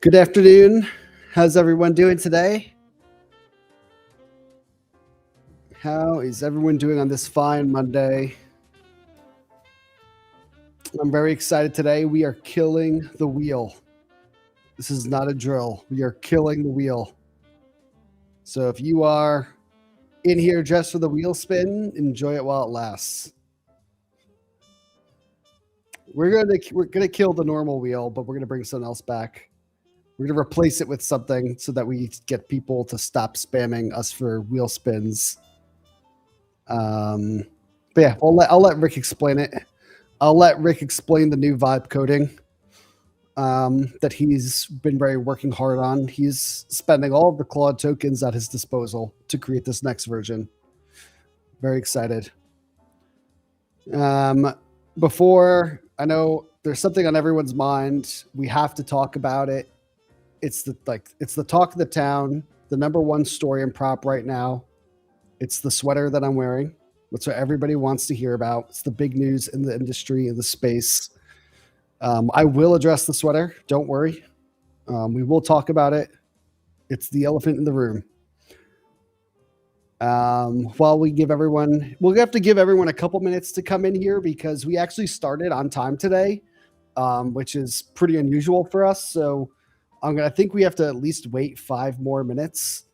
Good afternoon. How's everyone doing today? How is everyone doing on this fine Monday? I'm very excited today. We are killing the wheel. This is not a drill. We are killing the wheel. So if you are in here just for the wheel spin, enjoy it while it lasts. We're gonna kill the normal wheel, but we're gonna bring something else back. We're gonna replace it with something so that we get people to stop spamming us for wheel spins. But yeah, I'll let Rick explain it. I'll let Rick explain the new vibe coding that he's been working hard on. He's spending all of the Claude tokens at his disposal to create this next version. Very excited. Before, I know there's something on everyone's mind. We have to talk about it. It's the talk of the town, the number one story and prop right now. It's the sweater that I'm wearing. That's what everybody wants to hear about. It's the big news in the industry, in the space. I will address the sweater. Don't worry. We will talk about it. It's the elephant in the room. While we'll have to give everyone a couple minutes to come in here because we actually started on time today, which is pretty unusual for us. So I think we have to at least wait 5 more minutes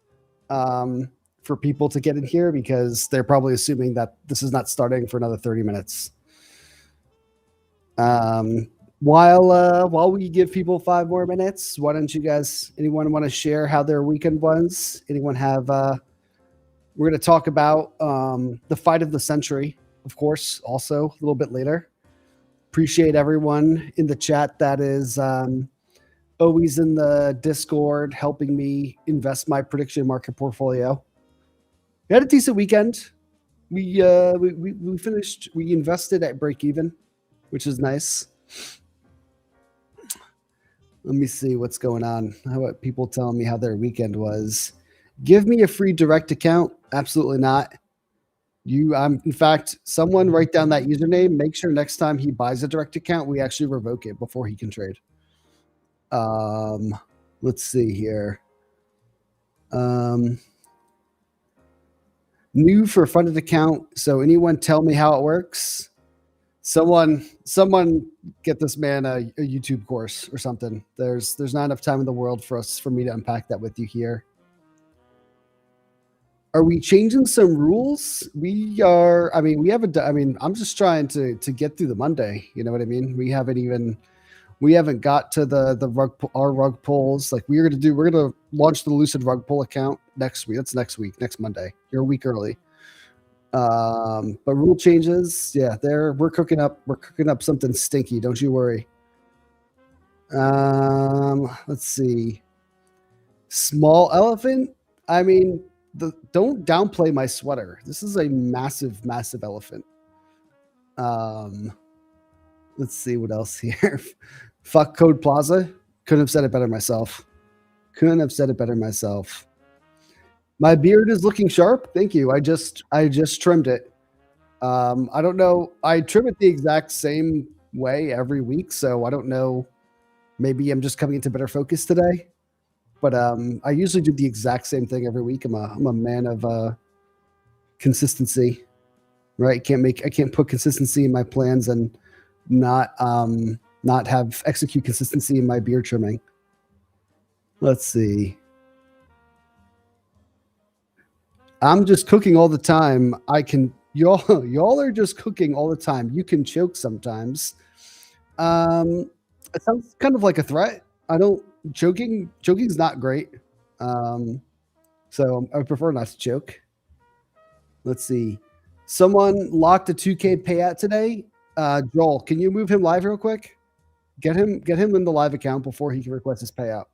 for people to get in here because they're probably assuming that this is not starting for another 30 minutes. While we give people 5 more minutes, why don't you guys, anyone want to share how their weekend was? Anyone have, we're going to talk about the fight of the century, of course, also a little bit later. Appreciate everyone in the chat that is always in the Discord helping me invest my prediction market portfolio. We had a decent weekend. We invested at break even, which is nice. Let me see what's going on. How about people telling me how their weekend was? Give me a free direct account. Absolutely not. In fact, someone write down that username. Make sure next time he buys a direct account, we actually revoke it before he can trade. Let's see here. New for funded account. So anyone tell me how it works? Someone get this man a YouTube course or something. There's not enough time in the world for me to unpack that with you here. Are we changing some rules? We are. I mean, I'm just trying to get through the Monday. You know what I mean? We haven't got to our rug pulls. Like we're gonna launch the Lucid rug pull account next week. That's next Monday. You're a week early. But rule changes, yeah, we're cooking up something stinky. Don't you worry. Let's see. Small elephant. I mean, don't downplay my sweater. This is a massive, massive elephant. Let's see what else here. Fuck Code Plaza. Couldn't have said it better myself. My beard is looking sharp. Thank you. I just trimmed it. I don't know. I trim it the exact same way every week, so I don't know. Maybe I'm just coming into better focus today. But I usually do the exact same thing every week. I'm a man of consistency, right? I can't put consistency in my plans and not execute consistency in my beard trimming. Let's see. I'm just cooking all the time. Y'all are just cooking all the time. You can choke sometimes. It sounds kind of like a threat. Choking's not great. So I prefer not to choke. Let's see. Someone locked a 2K payout today. Joel, can you move him live real quick? Get him in the live account before he can request his payout.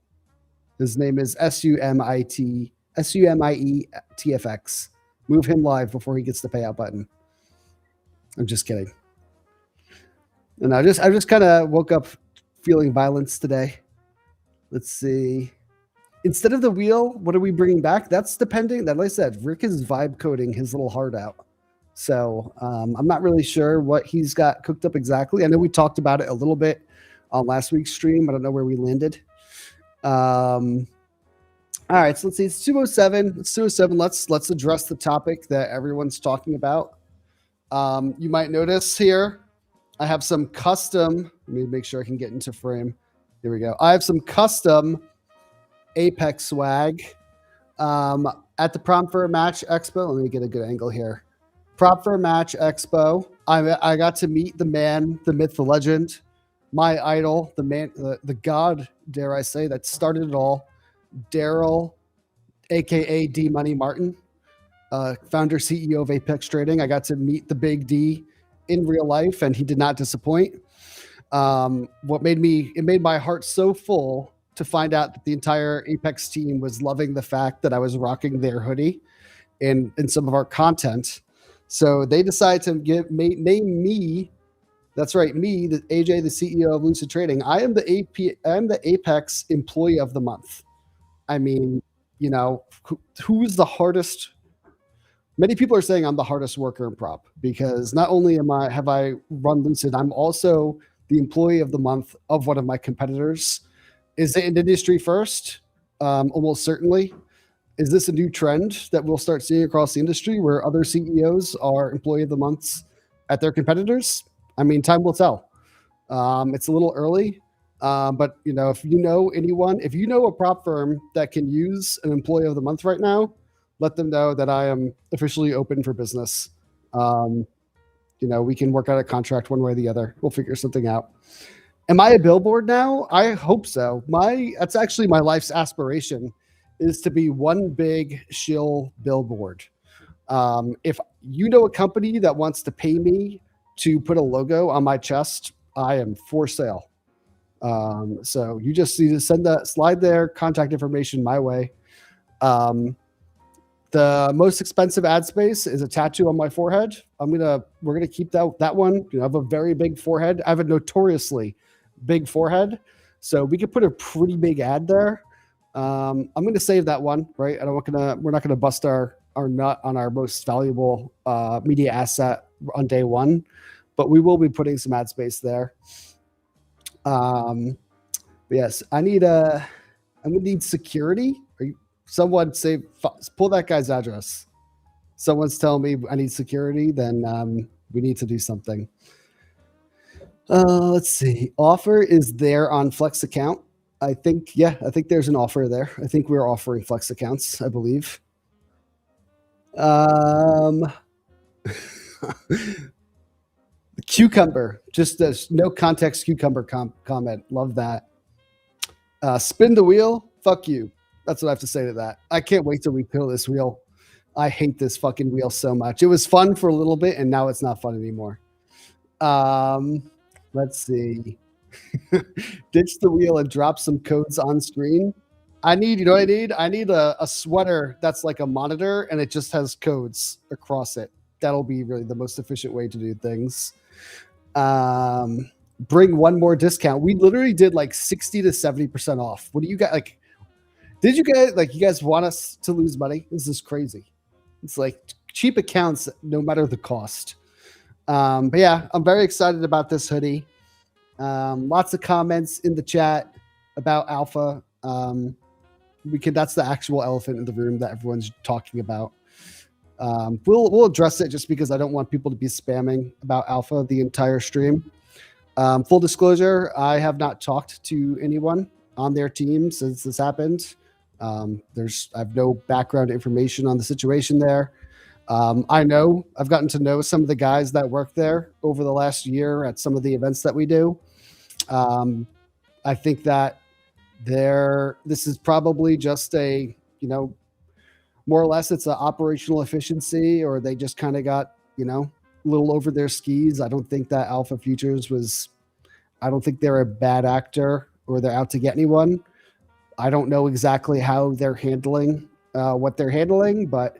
His name is SUMIETFX. Move him live before he gets the payout button. I'm just kidding. And I just kind of woke up feeling violence today. Let's see. Instead of the wheel, what are we bringing back? That's depending. Like I said, Rick is vibe coding his little heart out. So I'm not really sure what he's got cooked up exactly. I know we talked about it a little bit on last week's stream. I don't know where we landed. Um, all right, so let's see. It's 207. It's 207. Let's address the topic that everyone's talking about. You might notice here, I have some custom. Let me make sure I can get into frame. Here we go. I have some custom Apex swag at the Prompt for a Match Expo. Let me get a good angle here. Prompt for a Match Expo. I got to meet the man, the myth, the legend, my idol, the man, the god, dare I say, that started it all, Daryl, aka D Money Martin, founder CEO of Apex Trading. I got to meet the Big D in real life, and he did not disappoint. It made my heart so full to find out that the entire Apex team was loving the fact that I was rocking their hoodie in some of our content. So they decided to name me. That's right, me, the AJ, the CEO of Lucid Trading. I'm the Apex Employee of the Month. I mean, you know, who's the hardest? Many people are saying I'm the hardest worker in prop because not only have I run Lucid, I'm also the Employee of the Month of one of my competitors. Is it an industry first? Almost certainly. Is this a new trend that we'll start seeing across the industry where other CEOs are Employee of the Months at their competitors? I mean, time will tell. It's a little early, but you know, if you know anyone, if you know a prop firm that can use an Employee of the Month right now, let them know that I am officially open for business. You know, we can work out a contract one way or the other. We'll figure something out. Am I a billboard now? I hope so. That's actually my life's aspiration, is to be one big shill billboard. If you know a company that wants to pay me to put a logo on my chest, I am for sale. So you just need to slide their contact information my way. The most expensive ad space is a tattoo on my forehead. We're gonna keep that one. You know, I have a very big forehead. I have a notoriously big forehead, so we could put a pretty big ad there. I'm gonna save that one, right? We're not gonna bust our nut on our most valuable media asset on day one, but we will be putting some ad space there. Yes, I'm gonna need security. Someone say, pull that guy's address. Someone's telling me I need security, then we need to do something. Let's see. Offer is there on Flex account. I think there's an offer there. I think we're offering Flex accounts, I believe. Cucumber, just no context cucumber comment. Love that. Spin the wheel. Fuck you. That's what I have to say to that. I can't wait till we kill this wheel. I hate this fucking wheel so much. It was fun for a little bit, and now it's not fun anymore. Let's see. Ditch the wheel and drop some codes on screen. I need a sweater that's like a monitor, and it just has codes across it. That'll be really the most efficient way to do things. Bring one more discount. We literally did like 60 to 70% off. What do you got? Like, did you guys want us to lose money? This is crazy. It's like cheap accounts, no matter the cost. But yeah, I'm very excited about this hoodie. Lots of comments in the chat about alpha. That's the actual elephant in the room that everyone's talking about. We'll address it just because I don't want people to be spamming about alpha the entire stream. Full disclosure, I have not talked to anyone on their team since this happened. I have no background information on the situation there. I've gotten to know some of the guys that work there over the last year at some of the events that we do. I think that this is probably just more or less it's an operational efficiency, or they just kind of got, a little over their skis. I don't think that Alpha Futures I don't think they're a bad actor or they're out to get anyone. I don't know exactly how they're handling what they're handling, but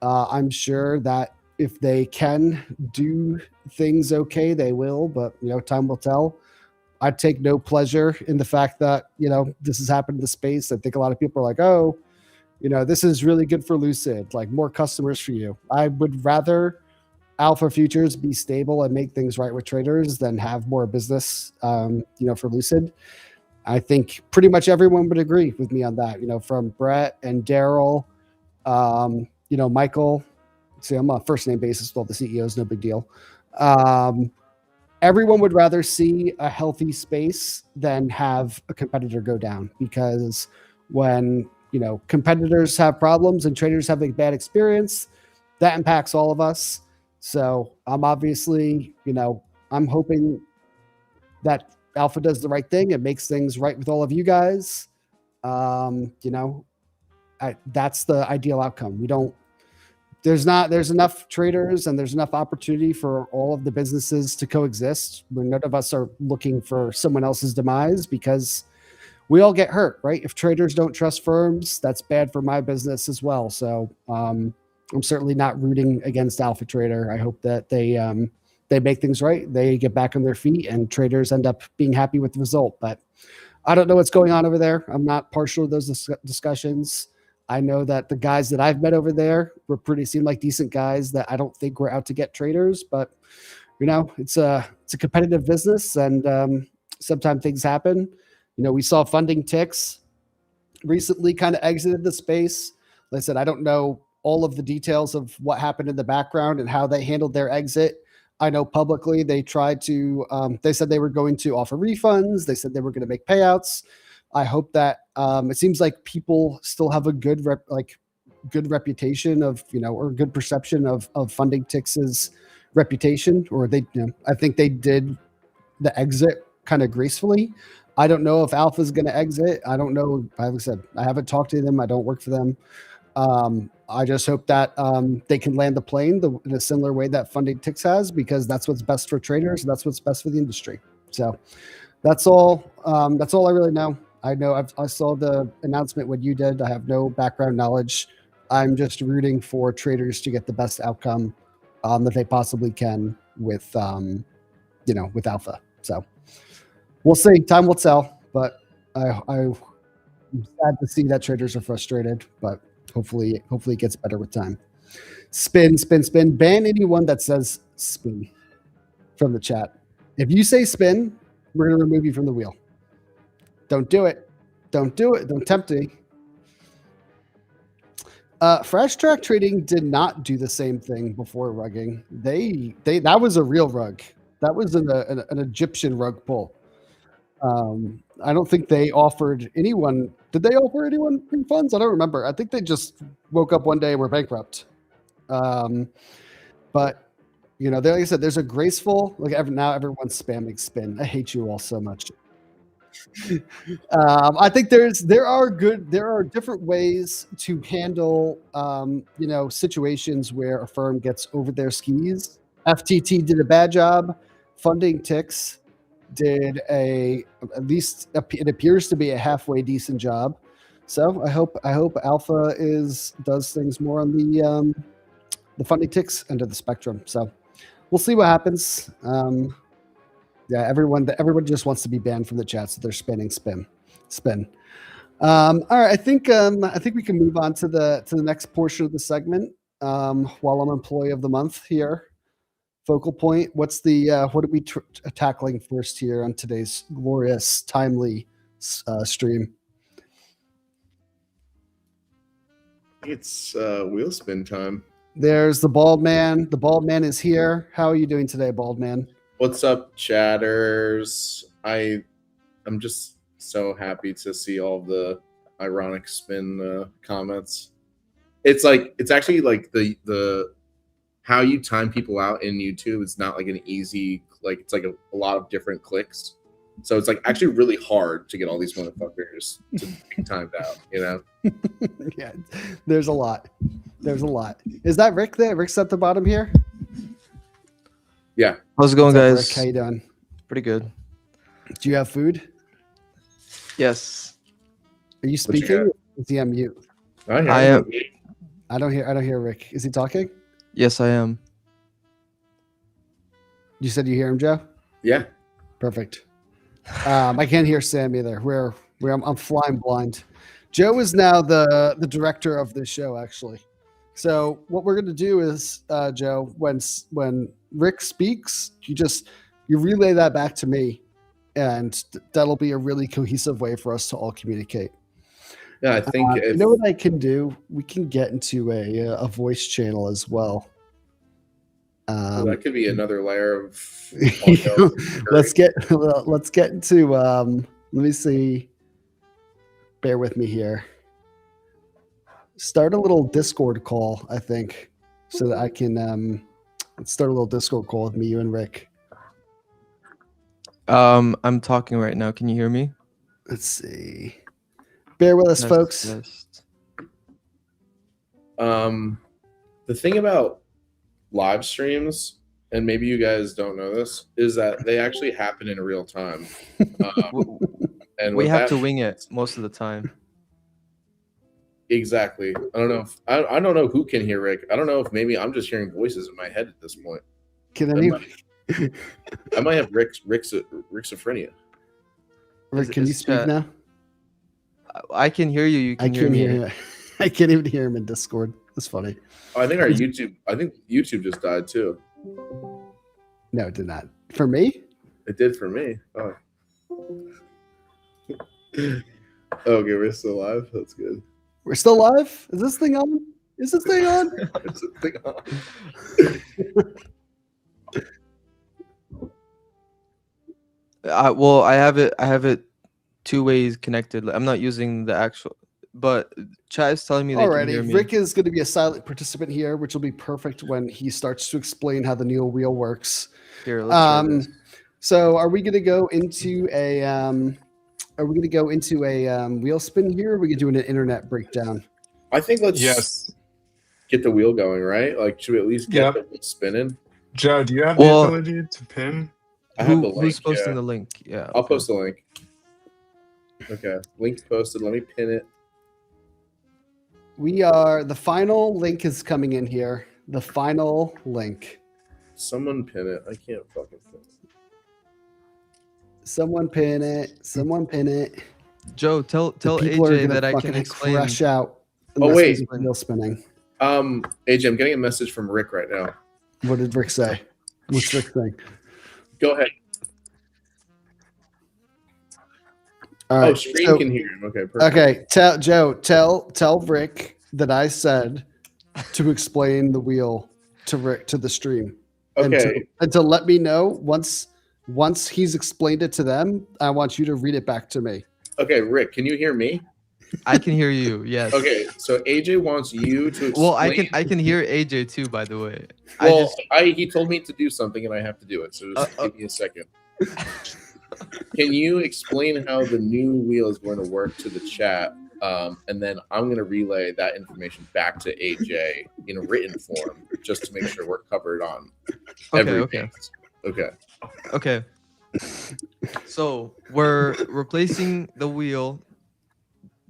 I'm sure that if they can do things okay, they will, but time will tell. I take no pleasure in the fact that, this has happened in the space. I think a lot of people are like, oh, this is really good for Lucid, like more customers for you. I would rather Alpha Futures be stable and make things right with traders than have more business, for Lucid. I think pretty much everyone would agree with me on that. From Brett and Daryl, Michael. See, I'm on a first name basis with all the CEOs, no big deal. Everyone would rather see a healthy space than have a competitor go down, because when competitors have problems and traders have a bad experience, that impacts all of us. So I'm obviously, I'm hoping that Alpha does the right thing and makes things right with all of you guys. That's the ideal outcome. There's enough traders and there's enough opportunity for all of the businesses to coexist, where none of us are looking for someone else's demise, because we all get hurt, right? If traders don't trust firms, that's bad for my business as well. So I'm certainly not rooting against Alpha Trader. I hope that they make things right, they get back on their feet, and traders end up being happy with the result. But I don't know what's going on over there. I'm not partial to those discussions. I know that the guys that I've met over there seem like decent guys that I don't think were out to get traders, but it's a competitive business, and sometimes things happen. We saw Funding Ticks recently kind of exited the space. Like I said, I don't know all of the details of what happened in the background and how they handled their exit. I know publicly they tried to, they said they were going to offer refunds. They said they were going to make payouts. I hope that it seems like people still have a good reputation of, or good perception of Funding Ticks' reputation, or I think they did the exit kind of gracefully. I don't know if Alpha's going to exit. I don't know. Like I said, I haven't talked to them. I don't work for them. I just hope that they can land the plane in a similar way that Funding Ticks has, because that's what's best for traders. And that's what's best for the industry. So that's all. That's all I really know. I saw the announcement when you did. I have no background knowledge. I'm just rooting for traders to get the best outcome that they possibly can with with Alpha. So we'll see. Time will tell. But I'm sad to see that traders are frustrated, but hopefully it gets better with time. Spin. Ban anyone that says spin from the chat. If you say spin, we're going to remove you from the wheel. Don't do it. Don't tempt me. Fresh Track Trading did not do the same thing before rugging. That was a real rug. That was an Egyptian rug pull. I don't think they offered anyone. Did they offer anyone refunds? I don't remember. I think they just woke up one day and were bankrupt. But like I said, there's a graceful. Now everyone's spamming spin. I hate you all so much. I think there are different ways to handle situations where a firm gets over their skis. FTT did a bad job. Funding Ticks did at least it appears to be a halfway decent job. So I hope Alpha does things more on the Funding Ticks end of the spectrum. So we'll see what happens. Yeah, everyone just wants to be banned from the chat, so they're spinning spin. All right, I think we can move on to the next portion of the segment. While I'm employee of the month here, focal point. What are we tackling first here on today's glorious, timely stream? It's wheel spin time. There's the bald man. The bald man is here. How are you doing today, bald man? What's up, chatters? I'm just so happy to see all the ironic spin comments. It's actually like the how you time people out in YouTube. It's not like an easy, it's like a lot of different clicks. So it's actually really hard to get all these motherfuckers to be timed out, Yeah, there's a lot. Is that Rick there? Rick's at the bottom here? Yeah. How's it going, guys? Rick? How you doing? Pretty good. Do you have food? Yes. Are you speaking? Is he on mute? I am. I don't hear Rick. Is he talking? Yes, I am. You said you hear him, Joe? Yeah. Perfect. I can't hear Sam either. I'm flying blind. Joe is now the director of this show, actually. So what we're going to do is, Joe, when Rick speaks, you relay that back to me, and that'll be a really cohesive way for us to all communicate. Yeah, I think You know what I can do? We can get into a voice channel as well. that could be another layer of let's get into let me see. Bear with me here. Start a little Discord call, I think, so that I can let's start a little Discord call with me, you, and Rick. I'm talking right now. Can you hear me? Let's see. Bear with us, Test, folks. test. The thing about live streams, and maybe you guys don't know this, is that they actually happen in real time. And We what have that- to wing it most of the time. Exactly. I don't know if I don't know who can hear Rick. I don't know if maybe I'm just hearing voices in my head at this point. Can any I might have Rick's-ophhrenia. Rick, can you Is speak chat- now? I can hear you. You I can hear can't me. hear him. I can't even hear him in Discord. That's funny. Oh, I think YouTube just died too. No, it did not. For me? It did for me. Oh. Okay, we're still live. That's good. We're still live? Is this thing on? Is this thing on? It's a thing on. Well, I have it two ways connected. I'm not using the actual, but chat is telling me they can hear Alrighty, me. Rick is going to be a silent participant here, which will be perfect when he starts to explain how the Neo wheel works. Here, let's try this. So, are we going to go into a wheel spin here? Or are we going to do an internet breakdown? I think let's get the wheel going, right? Like, should we at least get the wheel spinning? Joe, do you have Well- the ability to pin? I have the link. Who's posting yeah. the link? Yeah, I'll okay. post the link. Okay, link posted. Let me pin it. The final link is coming in here. The final link. Someone pin it. I can't fucking pin it. Someone pin it. Someone pin it. Joe, tell The people are AJ gonna that I can fucking explain. crash out. Oh, unless wait. there's wheel spinning. AJ, I'm getting a message from Rick right now. What did Rick say? What's Rick saying? Go ahead. All right. Stream so- can hear him. Okay, perfect. Okay, tell Rick that I said to explain the wheel to Rick to the stream. Okay. And to let me know once he's explained it to them, I want you to read it back to me. Okay, Rick, can you hear me? I can hear you. Yes. Okay, so AJ wants you to explain. Well, I can hear AJ too. By the way. Well, he told me to do something and I have to do it. So just give me a second. Can you explain how the new wheel is going to work to the chat? And then I'm going to relay that information back to AJ in a written form just to make sure we're covered on everything. Okay. So we're replacing the wheel.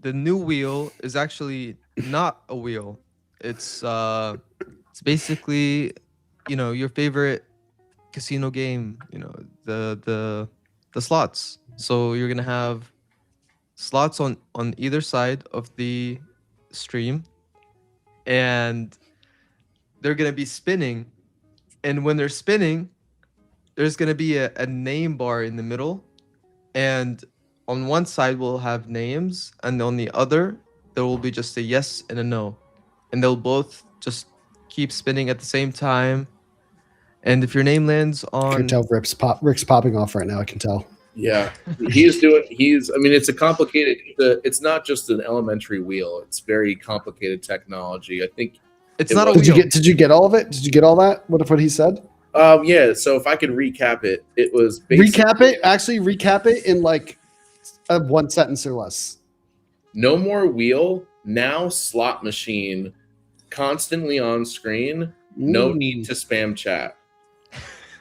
The new wheel is actually not a wheel. It's basically, your favorite casino game, the slots. So you're gonna have slots on either side of the stream, and they're gonna be spinning. And when they're spinning, there's gonna be a name bar in the middle, and on one side we'll have names, and on the other there will be just a yes and a no, and they'll both just keep spinning at the same time. And if your name lands I on, can tell Rick's popping off right now. I can tell. Yeah, it's a complicated, it's not just an elementary wheel. It's very complicated technology. I think it's not a Did wheel. you get all of it? Did you get all that? What he said? Yeah, so if I could recap it, it was Recap it in like one sentence or less. No more wheel, now slot machine, constantly on screen, no need to spam chat.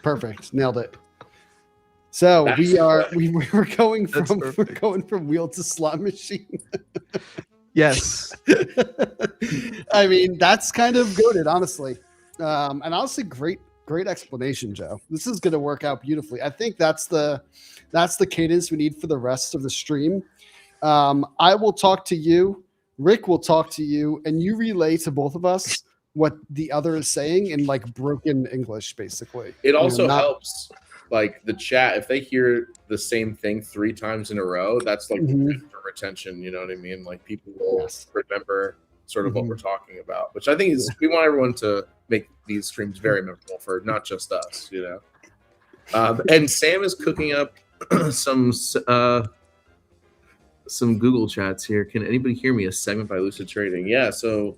Perfect. Nailed it. So That's we're going That's from perfect. wheel to slot machine. Yes. I mean, that's kind of goated, honestly. And honestly, great explanation, Joe. This is going to work out beautifully. I think that's the cadence we need for the rest of the stream. I will talk to you. Rick will talk to you, and you relay to both of us what the other is saying in like broken English, basically. It also helps like the chat, if they hear the same thing 3 times in a row, that's like Mhm. good for retention. You know what I mean? Like people will Yes. remember sort of what Mhm. we're talking about, which I think is we want everyone to make these streams very memorable for not just us, you know. And Sam is cooking up some Google chats here. Can anybody hear me? A segment by Lucid Trading. Yeah. So,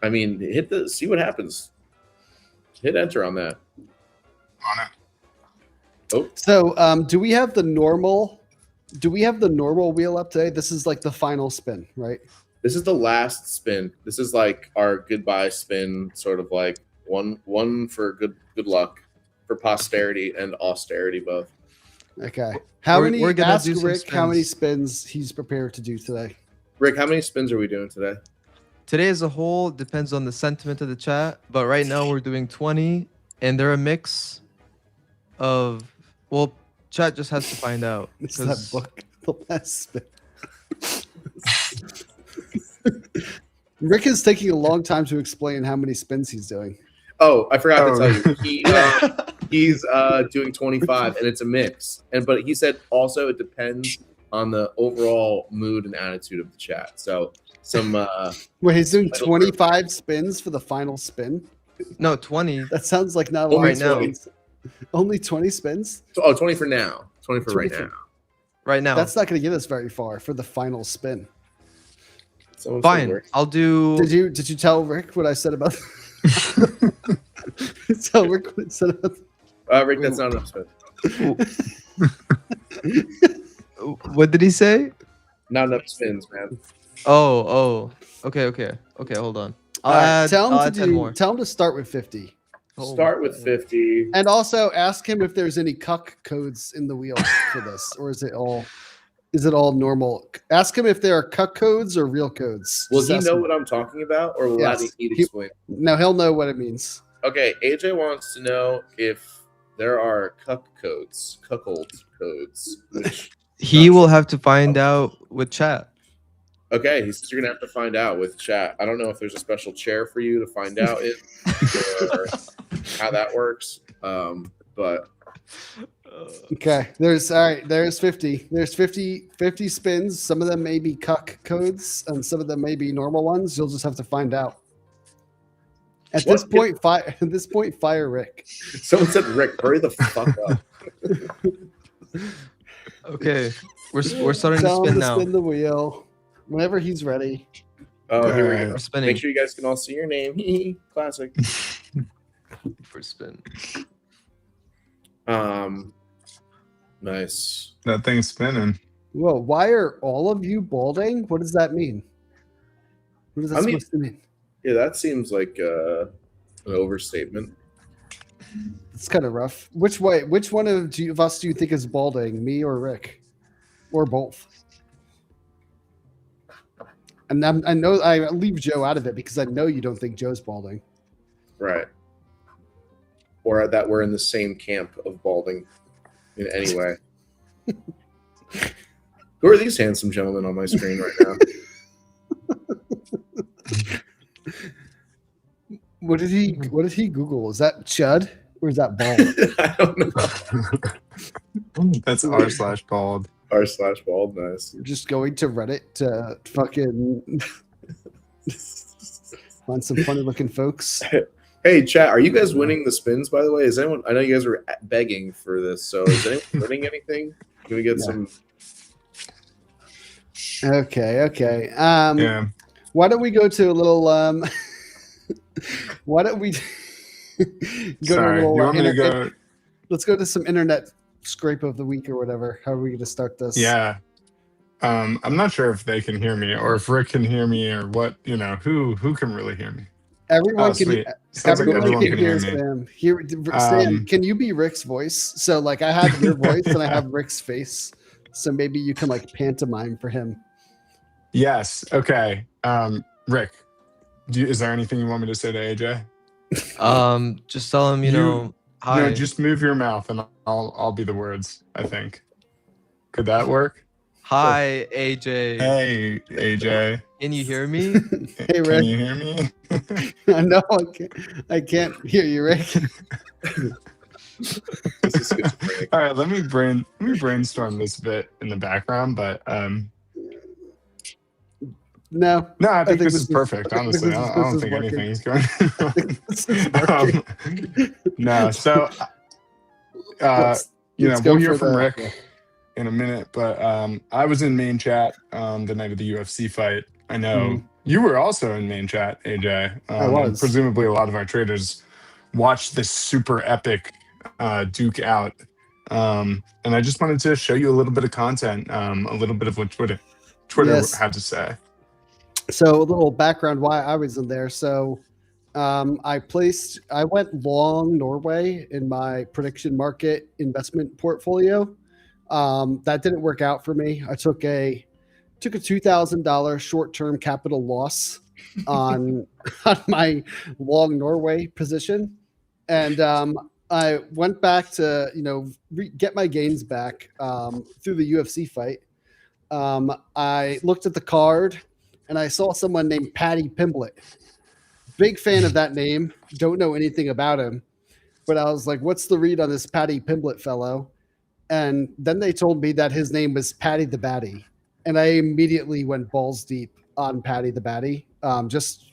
I mean, see what happens. Hit enter on that. On it. Oh, So, do we have the normal? Do we have the normal wheel up today? This is like the final spin, right? this is the last spin. This is like our goodbye spin, sort of like one for good luck, for posterity and austerity both. Okay. How We're many? gonna Ask do some Rick how many spins. spins he's prepared to do today. Rick, how many spins are we doing today? Today as a whole depends on the sentiment of the chat, but right now we're doing 20, and they're a mix of, well, chat just has to find out. It's that 'cause book, the last spin. Rick is taking a long time to explain how many spins he's doing. Oh, I forgot to Oh. tell you. He's doing 25, and it's a mix. But he said also it depends on the overall mood and attitude of the chat. So some Wait, he's doing Middle 25 spins for the final spin? No, 20. That sounds like not a Only lot right of now. spins. Only 20 spins? 20 for now. 20 for right 20 for- now. Right now. That's not going to get us very far for the final spin. Someone said Fine. Rick. I'll do. Did you tell Rick what I said about? Tell Rick what I said about. Rick, that's not enough spins. What did he say? Not enough spins, man. Oh. Okay. Hold on. I'll All right, add. tell I'll him add to 10 more. Tell him to start with 50, Oh Start my with God. 50. and also ask him if there's any cuck codes in the wheel for this, or is it all normal? Ask him if there are cuck codes or real codes. Will Just he ask know him. what I'm talking about, or will Yes. that need He- explain? No, he'll know what it means. Okay, AJ wants to know if there are cuckold codes. Which, He will have to find out with chat. okay, he says you're gonna have to find out with chat. I don't know if there's a special chair for you to find out it or how that works. But Okay, there's 50. There's 50 spins. Some of them may be cuck codes, and some of them may be normal ones. You'll just have to find out. At What this point, fire Rick. someone said, "Rick, hurry the fuck up." Okay, we're starting to Tell him spin to now. spin the wheel whenever he's ready. Oh, here we Alright. go. We're spinning. Make sure you guys can all see your name. Classic. First spin. Nice. That thing's spinning. Whoa, why are all of you balding? What does that mean? What is that I mean- supposed to mean? Yeah, that seems like an overstatement. It's kind of rough. Which one of us do you think is balding? Me or Rick? Or both? And I know I leave Joe out of it because I know you don't think Joe's balding. Right. Or that we're in the same camp of balding in any way. Who are these handsome gentlemen on my screen right now? What did he Google? Is that Chud or is that bald? I don't know. That's r/bald. R/bald, nice. You're just going to Reddit to fucking find some funny looking folks. Hey, chat, are you guys winning the spins, by the way? Is anyone, I know you guys were begging for this, so is anyone winning anything? Can we get Yeah. some? Okay. Yeah. Why don't we go to a little why don't we go Sorry. to a You little want me to go? let's go to some internet scrape of the week or whatever. How are we gonna start this? Yeah. I'm not sure if they can hear me or if Rick can hear me or what, who can really hear me. Everyone Oh, can sweet. Sounds like everyone everyone can hear me. Sam. Sam, can you be Rick's voice? So like I have your voice and I have Rick's face. So maybe you can like pantomime for him. Yes. Okay. Rick, is there anything you want me to say to AJ? Just tell him, You- hi. No, just move your mouth and I'll be the words, I think. Could that work? Hi, AJ. Hey, AJ. Can you hear me? Hey Can Rick. you hear me? No, I can't hear you, Rick. This is schizophrenia. All right, let me brainstorm this a bit in the background, but No, no, I think this is I perfect. think Honestly, this I this don't is think working. anything's going I wrong. think this is working. No, so Let's we'll go hear for from the. Rick in a minute, but I was in main chat the night of the UFC fight. I know you were also in main chat, AJ, I and was. presumably a lot of our traders watched this super epic Duke out. And I just wanted to show you a little bit of content, a little bit of what Twitter Yes. had to say. So a little background why I was in there. So I went long Norway in my prediction market investment portfolio. That didn't work out for me. I took a $2,000 short-term capital loss on my long Norway position, and I went back to get my gains back through the UFC fight. I looked at the card and I saw someone named Paddy Pimblett. Big fan of that name. Don't know anything about him, but I was like, "What's the read on this Paddy Pimblett fellow?" And then they told me that his name was Paddy the Batty, and I immediately went balls deep on Paddy the Batty, just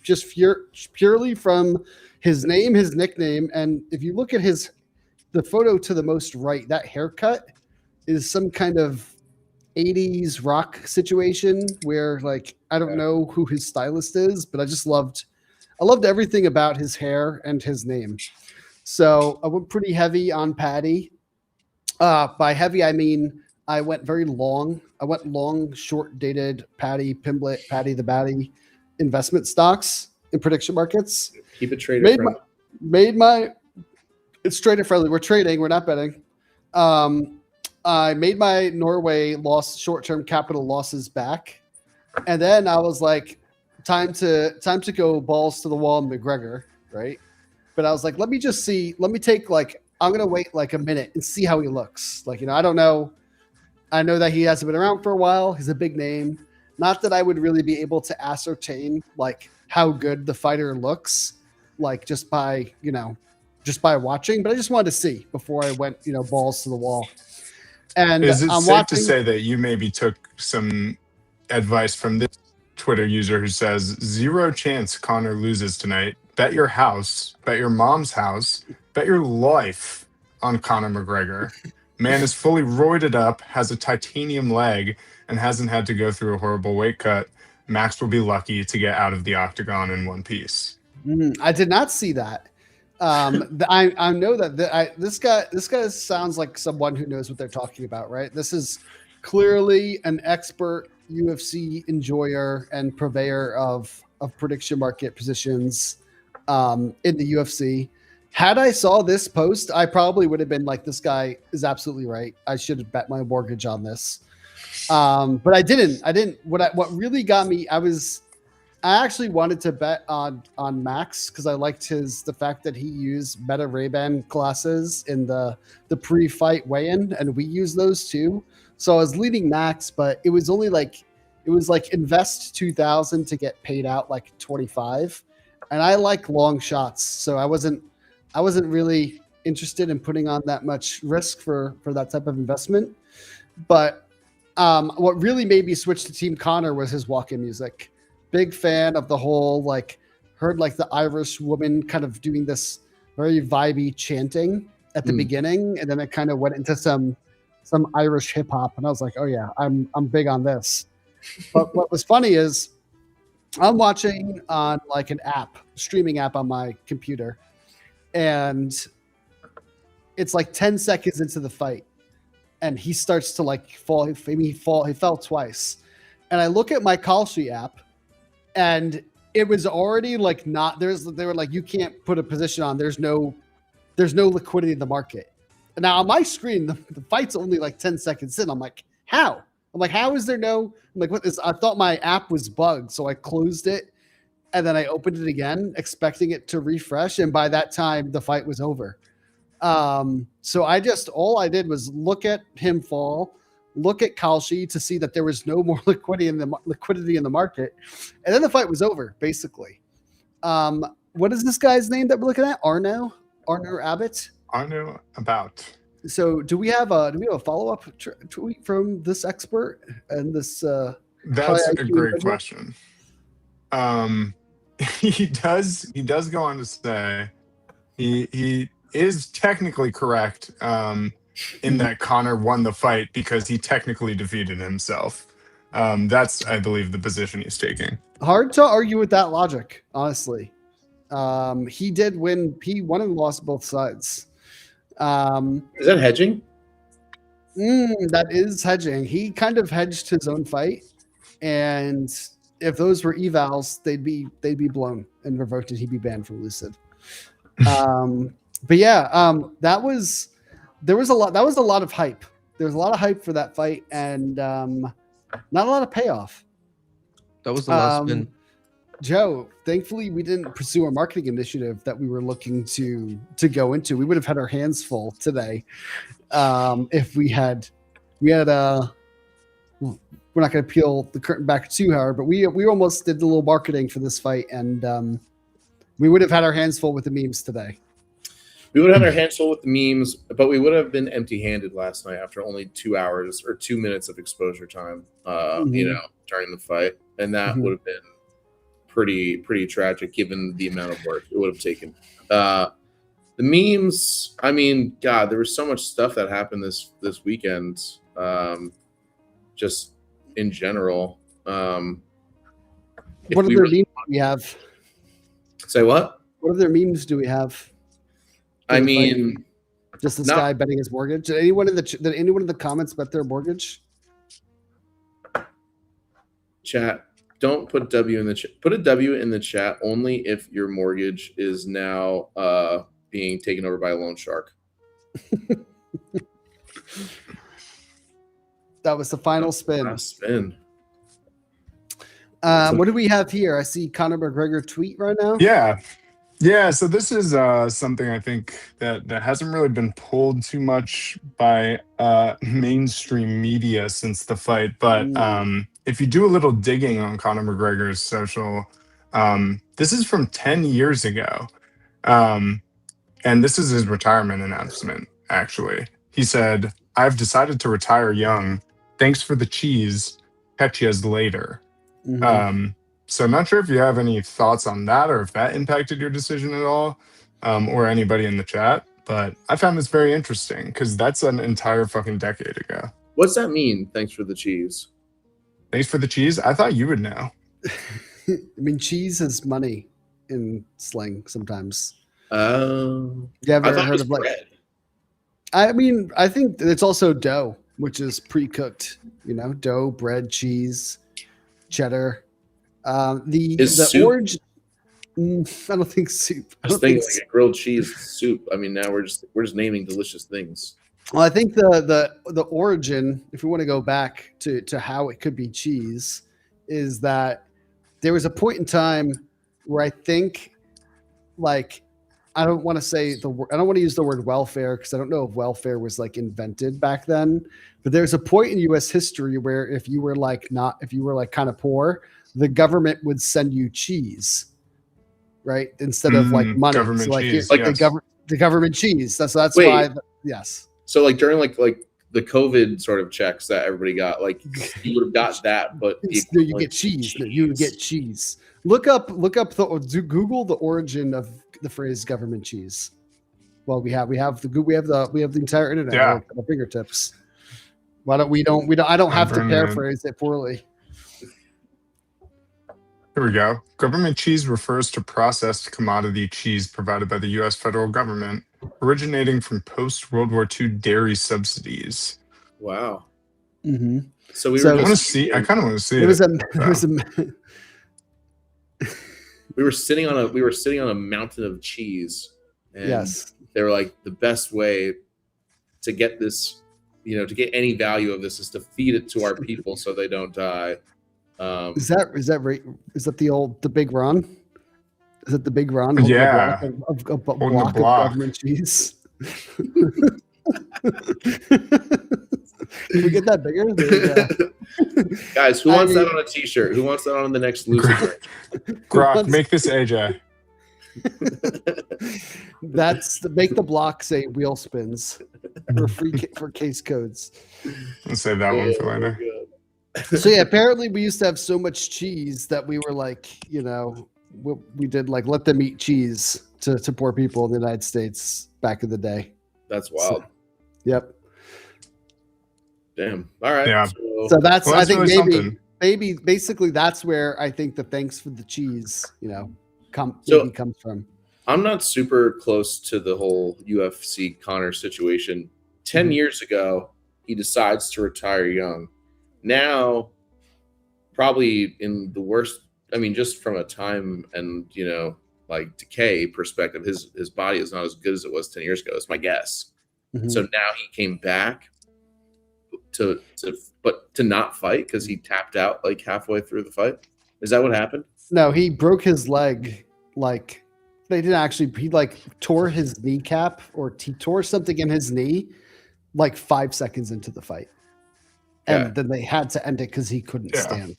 purely from his name, his nickname, and if you look at the photo to the most right, that haircut is some kind of 80s rock situation where, like, I don't know who his stylist is, but I loved everything about his hair and his name. So I went pretty heavy on Paddy. By heavy, I mean I went very long. I went long, short dated Paddy Pimblett, Paddy the Batty investment stocks in prediction markets. Keep it trader friendly. It's trader friendly. We're trading. We're not betting. I made my Norway short-term capital losses back, and then I was like, time to go balls to the wall, McGregor, right? But I was like, let me take I'm gonna wait like a minute and see how he looks. I don't know. I know that he hasn't been around for a while. He's a big name. Not that I would really be able to ascertain like how good the fighter looks, like just by watching. But I just wanted to see before I went, balls to the wall. And is it I'm safe watching. to say that you maybe took some advice from this Twitter user who says 0 chance Connor loses tonight? Bet your house, bet your mom's house, bet your life on Conor McGregor. Man is fully roided up, has a titanium leg, and hasn't had to go through a horrible weight cut. Max will be lucky to get out of the octagon in one piece. I did not see that. I know that this guy sounds like someone who knows what they're talking about, right? This is clearly an expert UFC enjoyer and purveyor of prediction market positions in the UFC. Had I saw this post, I probably would have been like, this guy is absolutely right. I should have bet my mortgage on this. But I didn't. What really got me, I actually wanted to bet on Max because I liked the fact that he used Meta Ray-Ban glasses in the pre-fight weigh-in, and we use those too. So I was leading Max, but it was only like invest 2,000 to get paid out like 25, and I like long shots, so I wasn't really interested in putting on that much risk for that type of investment. But what really made me switch to Team Connor was his walk-in music. Big fan of the whole, heard the Irish woman kind of doing this very vibey chanting at the beginning, and then it kind of went into some Irish hip hop, and I was like, oh yeah, I'm big on this. But what was funny is I'm watching on an streaming app on my computer, and it's 10 seconds into the fight, and he starts to fall. He fell twice, and I look at my Kalshi app. And it was already they were like, you can't put a position on. There's no liquidity in the market. And now on my screen, the fight's only 10 seconds in. I'm like, how? How is there no, what is, I thought my app was bugged. So I closed it and then I opened it again, expecting it to refresh. And by that time the fight was over. So all I did was look at him fall, look at Kalshi to see that there was no more liquidity in the market, and then the fight was over basically. What is this guy's name that we're looking at? Arno Abbott. Arno About. So do we have a follow-up tweet from this expert and this That's high a IQ great individual? question. He does go on to say he is technically correct in that Connor won the fight because he technically defeated himself. That's, I believe, the position he's taking. Hard to argue with that logic, honestly. He did win. He won and lost both sides. Is that hedging? That is hedging. He kind of hedged his own fight, and if those were evals, they'd be blown and revoked, and he'd be banned from Lucid. But yeah, there was a lot of hype. There was a lot of hype for that fight, and not a lot of payoff. That was the last spin. Joe, thankfully we didn't pursue a marketing initiative that we were looking to go into. We would have had our hands full today if we had we're not going to peel the curtain back too hard, but we almost did a little marketing for this fight, and we would have had our hands full with the memes today. We would have had our hands full with the memes, but we would have been empty-handed last night after only 2 hours or 2 minutes of exposure time, during the fight, and that would have been pretty tragic given the amount of work it would have taken. The memes, I mean, God, there was so much stuff that happened this weekend, just in general. What other memes do we have? Say what? What other memes do we have? I mean, just this guy betting his mortgage. Did anyone in the comments bet their mortgage? Chat. Don't put W in the chat. Put a W in the chat only if your mortgage is now being taken over by a loan shark. That was the final spin. Last spin. What do we have here? I see Conor McGregor tweet right now. Yeah. So this is something I think that hasn't really been pulled too much by mainstream media since the fight. But if you do a little digging on Conor McGregor's social, this is from 10 years ago. And this is his retirement announcement, actually. He said, "I've decided to retire young. Thanks for the cheese. Catch yous later." So I'm not sure if you have any thoughts on that or if that impacted your decision at all, or anybody in the chat. But I found this very interesting because that's an entire fucking decade ago. What's that mean? Thanks for the cheese. Thanks for the cheese. I thought you would know. I mean, cheese is money in slang sometimes. You ever heard of bread? I mean, I think it's also dough, which is pre-cooked. Dough, bread, cheese, cheddar. The orange. I don't think soup. I was thinking like a grilled cheese soup. I mean, now we're just naming delicious things. Well, I think the origin, if we want to go back to how it could be cheese, is that there was a point in time where I think, like, I don't want to use the word welfare because I don't know if welfare was like invented back then, but there's a point in U.S. history where if you were kind of poor, the government would send you cheese, right, instead of like money. Government so, like, cheese, like yes. the government cheese. That's Wait. why. Yes. So like during like the COVID sort of checks that everybody got, like you would have got that, but No, you get cheese. No, you get cheese. Look up Google the origin of the phrase government cheese. Well, we have the entire internet at our fingertips. Why don't we I don't have to paraphrase it poorly. Here we go. Government cheese refers to processed commodity cheese provided by the U.S. federal government, originating from post-World War II dairy subsidies. Wow. Mm-hmm. So I kind of want to see it. We were sitting on a mountain of cheese, and yes, they were like, the best way to get this, to get any value of this is to feed it to our people so they don't die. Is that right? Is that the Big Ron? Is it the Big Ron? Yeah. A block of government cheese. Can we get that bigger? Guys, who wants that on a t-shirt? Who wants that on the next Lucid? Grok, make this AJ. Make the block say wheel spins. for for case codes. I'll save that one for Oh my later. God. So yeah, apparently we used to have so much cheese that we were like, we did like let them eat cheese to poor people in the United States back in the day. That's wild. Yep. Damn. All right. Yeah. So that's, Well, I that's think really something. maybe basically that's where I think the thanks for the cheese, comes from. I'm not super close to the whole UFC Connor situation. 10 years ago, he decides to retire young. Now, probably in the worst, I mean, just from a time and, like decay perspective, his body is not as good as it was 10 years ago. That's my guess. Mhm. So now he came back to not fight because he tapped out like halfway through the fight. Is that what happened? No, he broke his leg. Like they didn't actually. He like tore his kneecap or he tore something in his knee, like 5 seconds into the fight, and then they had to end it because he couldn't stand.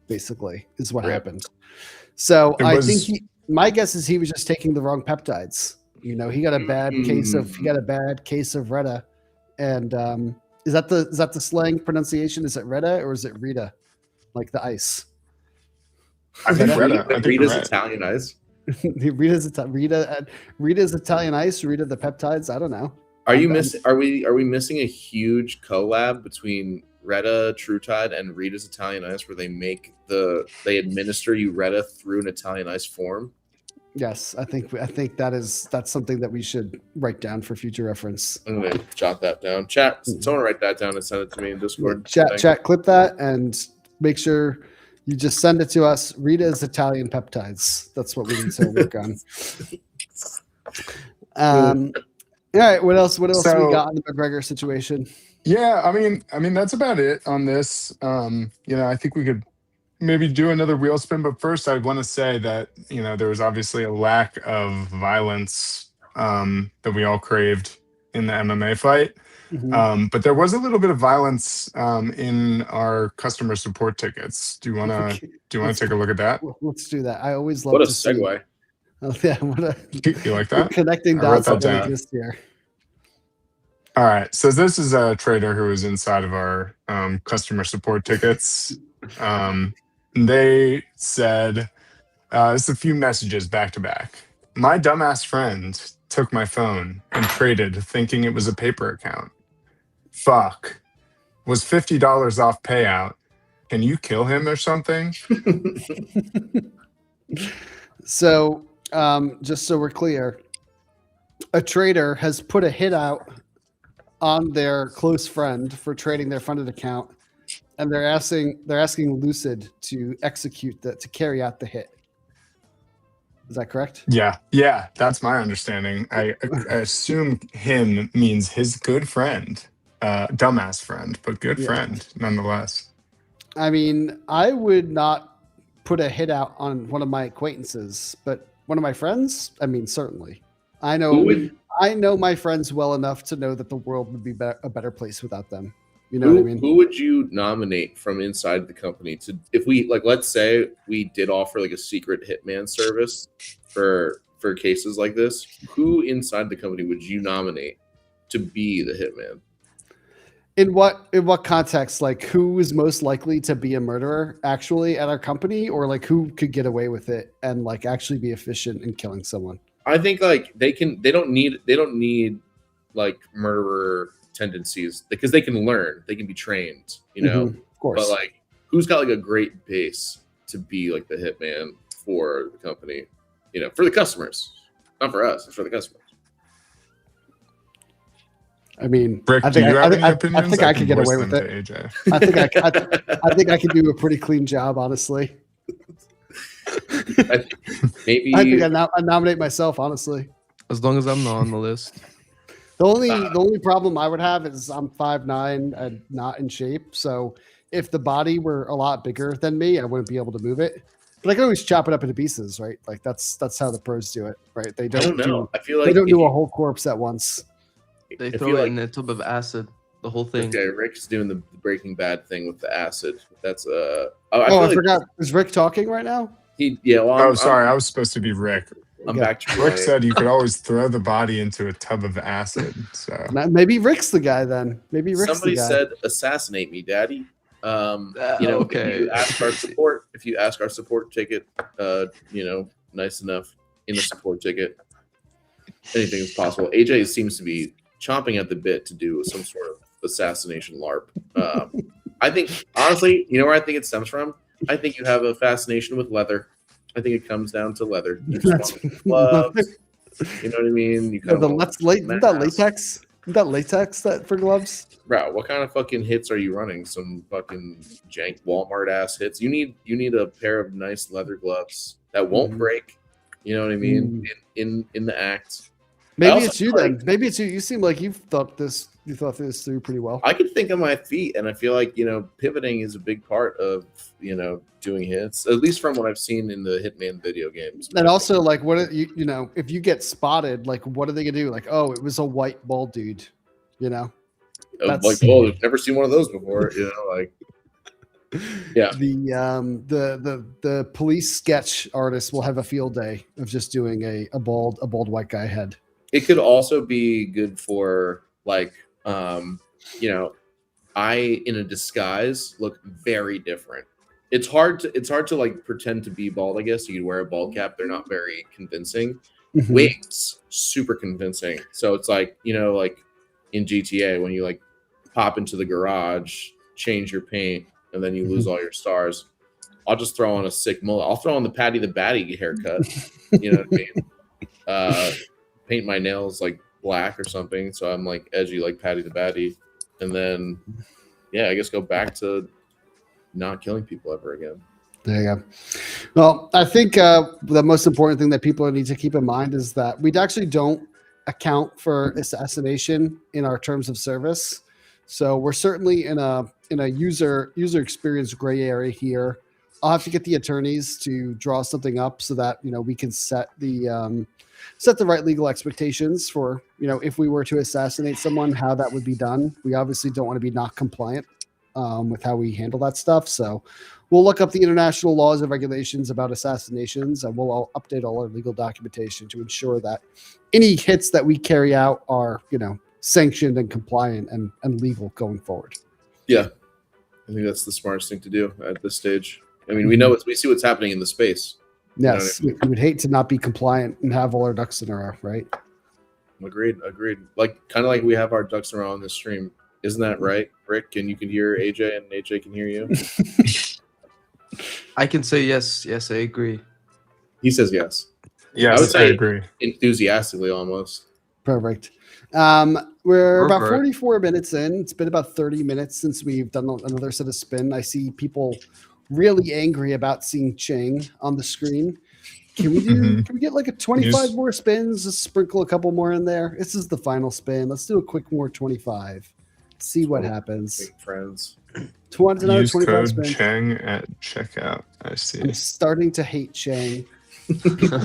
Basically, is what happened. So I think my guess is he was just taking the wrong peptides. He got a bad case of Retta, and is that the slang pronunciation? Is it Retta or is it Rita, like the ice? I think Retta. I think Rita's right. Italian ice. Rita's Italian ice. Rita the peptides. I don't know. Are we missing a huge collab between Retta True-Tide and Rita's Italian Ice, where they administer you Retta through an Italian Ice form? Yes, I think that's something that we should write down for future reference. I'm gonna jot that down. Chat, someone write that down and send it to me in Discord. Chat, clip that and make sure you just send it to us. Rita's Italian peptides. That's what we need to work on. All right, what else we got on the McGregor situation? Yeah, I mean that's about it on this. I think we could maybe do another wheel spin, but first I'd want to say that there was obviously a lack of violence that we all craved in the MMA fight. But there was a little bit of violence in our customer support tickets. Do you want to take a look at that? Let's do that. I always love what a to segue. See, yeah, you like that? Connecting dots that don't exist here. All right. So this is a trader who was inside of our customer support tickets. They said, it's a few messages back to back. My dumbass friend took my phone and traded thinking it was a paper account. Fuck. Was $50 off payout. Can you kill him or something? So, just so we're clear, a trader has put a hit out on their close friend for trading their funded account, and they're asking Lucid to to carry out the hit. Is that correct? Yeah, that's my understanding. I assume him means his good friend, dumbass friend, but good friend nonetheless. I mean, I would not put a hit out on one of my acquaintances, but one of my friends, I mean, certainly. I know my friends well enough to know that the world would be a better place without them. You know what I mean? Who would you nominate from inside the company if we let's say we did offer like a secret hitman service for cases like this? Who inside the company would you nominate to be the hitman? In what context? Like, who is most likely to be a murderer actually at our company, or like who could get away with it and like actually be efficient in killing someone? I think like they don't need like murderer tendencies because they can learn, they can be trained, of course. But like, who's got like a great base to be like the hitman for the company, for the customers, not for us, it's for the customers. I mean, Rick, I think I could get away with it. AJ. I think I could do a pretty clean job, honestly. I think I nominate myself, honestly. As long as I'm not on the list. The only problem I would have is I'm 5'9" and not in shape. So if the body were a lot bigger than me, I wouldn't be able to move it. But I can always chop it up into pieces, right? Like that's how the pros do it, right? They don't know. I feel like they don't do a whole corpse at once. They throw it in a tub of acid, the whole thing. Okay, Rick's doing the Breaking Bad thing with the acid. That's I forgot. Is Rick talking right now? Sorry, I was supposed to be Rick. I'm Okay. back to Rick my. said you could always throw the body into a tub of acid. So Maybe Rick's the guy then. Maybe Rick's Somebody the guy. said, "Assassinate me, Daddy." Okay. If you ask our support ticket, nice enough in a support ticket, anything is possible. AJ seems to be chomping at the bit to do some sort of assassination LARP. I think, honestly, you know where I think it stems from? I think you have a fascination with leather. I think it comes down to leather. You just want gloves. You know what I mean? You kind of Isn't that latex? Isn't that latex that for gloves? Bro, what kind of fucking hits are you running? Some fucking jank Walmart ass hits. You need a pair of nice leather gloves that won't break. You know what I mean? In the act. Maybe it's you then. Maybe it's you. You seem like you thought this through pretty well. I can think on my feet, and I feel like pivoting is a big part of doing hits. At least from what I've seen in the Hitman video games. And also, like, what if you get spotted, like, what are they gonna do? Like, oh, it was a white bald dude, Like, oh, I've never seen one of those before. Like, yeah. The police sketch artist will have a field day of just doing a bald white guy head. It could also be good for like, I in a disguise look very different. It's hard to like pretend to be bald. I guess you could wear a bald cap. They're not very convincing. Wigs, super convincing. So it's like, like in GTA when you like pop into the garage, change your paint, and then you lose all your stars. I'll just throw on a sick mullet. I'll throw on the Patty the Batty haircut. You know what I mean? Paint my nails like black or something, so I'm like edgy like Patty the Batty, and then I guess go back to not killing people ever again. There you go. Well, I think the most important thing that people need to keep in mind is that we actually don't account for assassination in our terms of service. So we're certainly in a user experience gray area here. I'll have to get the attorneys to draw something up so that we can set the right legal expectations for if we were to assassinate someone, how that would be done. We obviously don't want to be not compliant with how we handle that stuff. So we'll look up the international laws and regulations about assassinations, and we'll all update all our legal documentation to ensure that any hits that we carry out are sanctioned and compliant and legal going forward. Yeah, I think that's the smartest thing to do at this stage. I mean, we see what's happening in the space. Yes, we would hate to not be compliant and have all our ducks in a row, right? Agreed. Like kind of like we have our ducks in a row on this stream. Isn't that right, Rick? And you can hear AJ, and AJ can hear you. I can say yes. Yes, I agree. He says yes. Yes, I would say agree. Enthusiastically, almost. Perfect. We're about 44 minutes in. It's been about 30 minutes since we've done another set of spin. I see people really angry about seeing Chang on the screen. Can we do? Can we get like a 25 more spins? Just sprinkle a couple more in there. This is the final spin. Let's do a quick more 25. See what happens. Friends. Use 25 code spins. Chang at checkout. I see. I'm starting to hate Chang.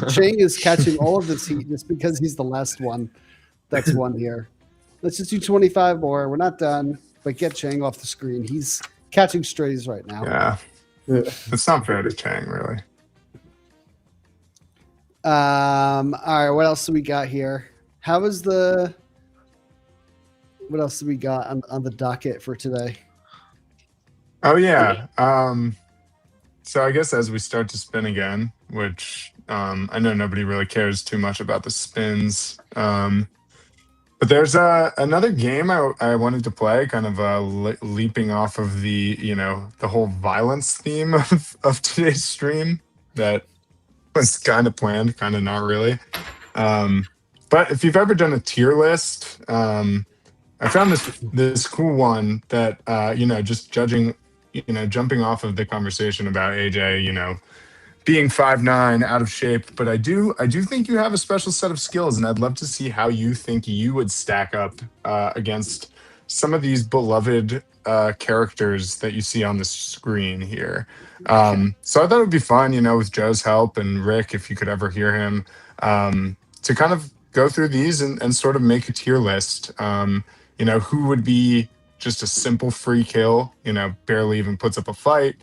Chang is catching all of this heat just because he's the last one that's won here. Let's just do 25 more. We're not done, but get Chang off the screen. He's catching strays right now. Yeah. It's not fair to Chang, really. All right, what else do we got here? What else do we got on the docket for today? Oh yeah. So I guess as we start to spin again, which I know nobody really cares too much about the spins, but there's another game I wanted to play, kind of leaping off of the the whole violence theme of today's stream that was kind of planned, kind of not really. But if you've ever done a tier list, I found this cool one that just judging, jumping off of the conversation about AJ, being 5'9", out of shape, but I do think you have a special set of skills, and I'd love to see how you think you would stack up against some of these beloved characters that you see on the screen here. So I thought it would be fun, with Joe's help and Rick, if you could ever hear him, to kind of go through these and sort of make a tier list. Who would be just a simple free kill, barely even puts up a fight,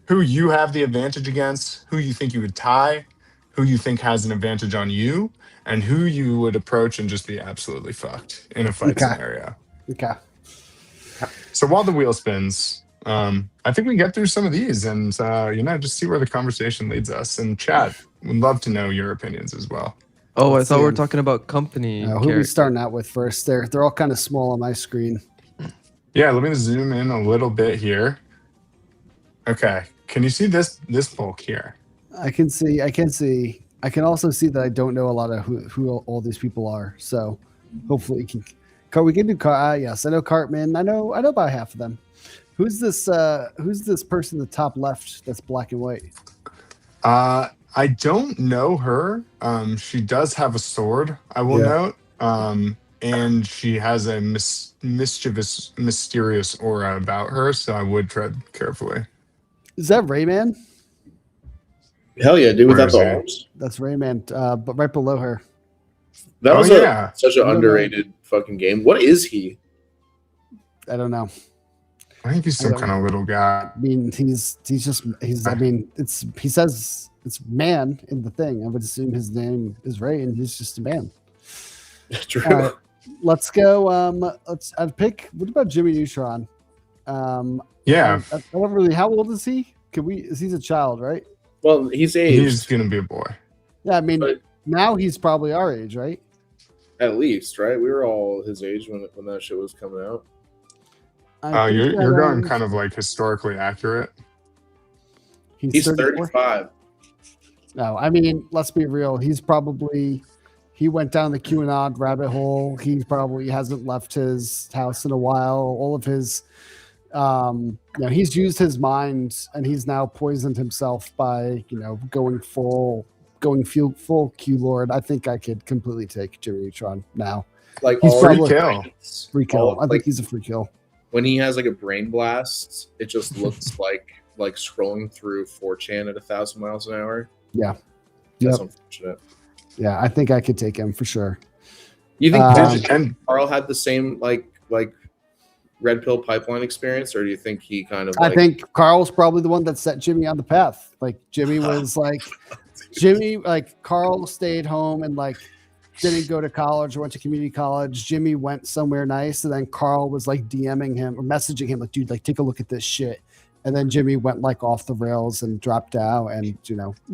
who you have the advantage against, who you think you would tie, who you think has an advantage on you, and who you would approach and just be absolutely fucked in a fight Okay. scenario. Okay. So while the wheel spins, I think we get through some of these and just see where the conversation leads us. And chat, would love to know your opinions as well. Oh, Let's I thought we see were 'em. talking about company. Who are we character. starting out with first? They're all kind of small on my screen. Yeah, let me zoom in a little bit here. Okay, can you see this bulk here? I can see. I can also see that I don't know a lot of who all these people are. So hopefully we can do yes, I know Cartman. I know about half of them. Who's this person in the top left that's black and white? I don't know her. She does have a sword, I will note. And she has a mischievous, mysterious aura about her, so I would tread carefully. Is that Rayman? Hell yeah, dude, Where without is the he? arms. That's Rayman, but right below her. That was such an I don't underrated fucking game. What is he? I don't know. I think he's some kind of little guy. I mean, he's I mean, he says it's man in the thing. I would assume his name is Ray, and he's just a man. True. All right, let's go. I'd pick. What about Jimmy Neutron? Yeah, I don't really. How old is he? He's a child, right? Well, he's aged. he's gonna be a boy. Yeah, I mean, But- now he's probably our age, right? At least, right? We were all his age when that shit was coming out. I think You're that, going kind of like historically accurate. He's 34. 35. No, I mean, let's be real. He went down the QAnon rabbit hole. He probably hasn't left his house in a while. All of his, he's used his mind, and he's now poisoned himself by, going full Q Lord. I think I could completely take Jimmy Neutron now. Like He's all probably- his Free kill. brains, Free kill. all- I think he's a free kill. when he has like a brain blast, it just looks like scrolling through 4chan at 1,000 miles an hour. Yeah. That's Yep. unfortunate. Yeah, I think I could take him for sure. You think And Carl had the same like red pill pipeline experience, or do you think he kind of? I think Carl's probably the one that set Jimmy on the path. Like Jimmy was Carl stayed home and didn't go to college or went to community college. Jimmy went somewhere nice, and then Carl was DMing him or messaging him dude, take a look at this shit. And then Jimmy went off the rails and dropped out and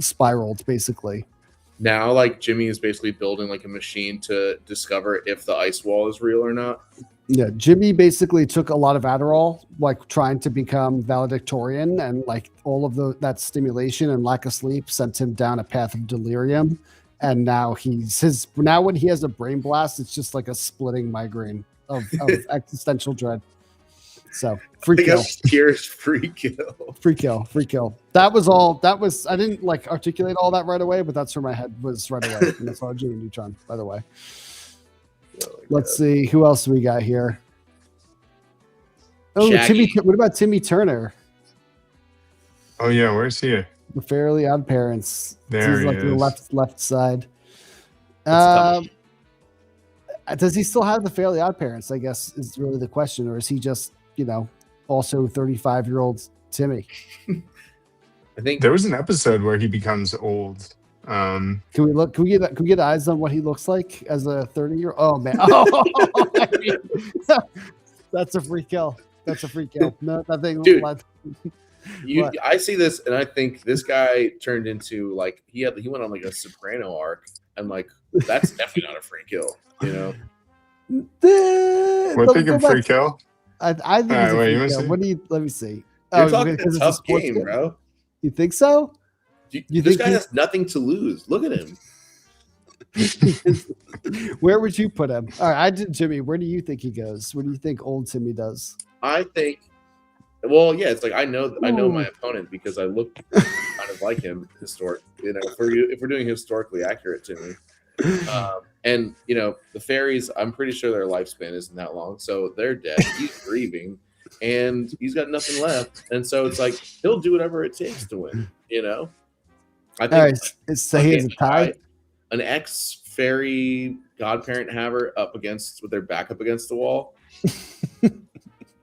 spiraled basically. now Jimmy is basically building a machine to discover if the ice wall is real or not. Yeah, Jimmy basically took a lot of Adderall, trying to become valedictorian, and all of that stimulation and lack of sleep sent him down a path of delirium. And now when he has a brain blast, it's just a splitting migraine of existential dread. So free kill. Here's free kill. Free kill. That was I didn't articulate all that right away, but that's where my head was right away. And that's all Jimmy Neutron, by the way. Let's see who else we got here. Oh, Shaggy. what about Timmy Turner? oh yeah, where's he? The Fairly Odd Parents. There He's he the is. left side. coming. Does he still have the Fairly Odd Parents? I guess is really the question, or is he just also 35-year-old Timmy? I think There was an episode where he becomes old. Can we get eyes on what he looks like as a 30-year? Oh man, that's a free kill. No, nothing. Dude. What? I see this, and I think this guy turned into he went on a Soprano arc, and that's definitely not a free kill. We're thinking free kill. I think All it's right, a wait, free you wanna kill. see? What do you? Let me see. You're talking because a it's tough sports game, bro. You think so? This think guy he- has nothing to lose. Look at him. Where would you put him? All right, I did Jimmy. Where do you think he goes? What do you think old Timmy does? I think. Well, yeah, it's I know Ooh. my opponent because I look kind of like him historic. If we're doing historically accurate to me, and the fairies, I'm pretty sure their lifespan isn't that long, so they're dead. He's grieving, and he's got nothing left, and so it's he'll do whatever it takes to win. I think All right, so he has a tie. an ex fairy godparent haver with their back up against the wall.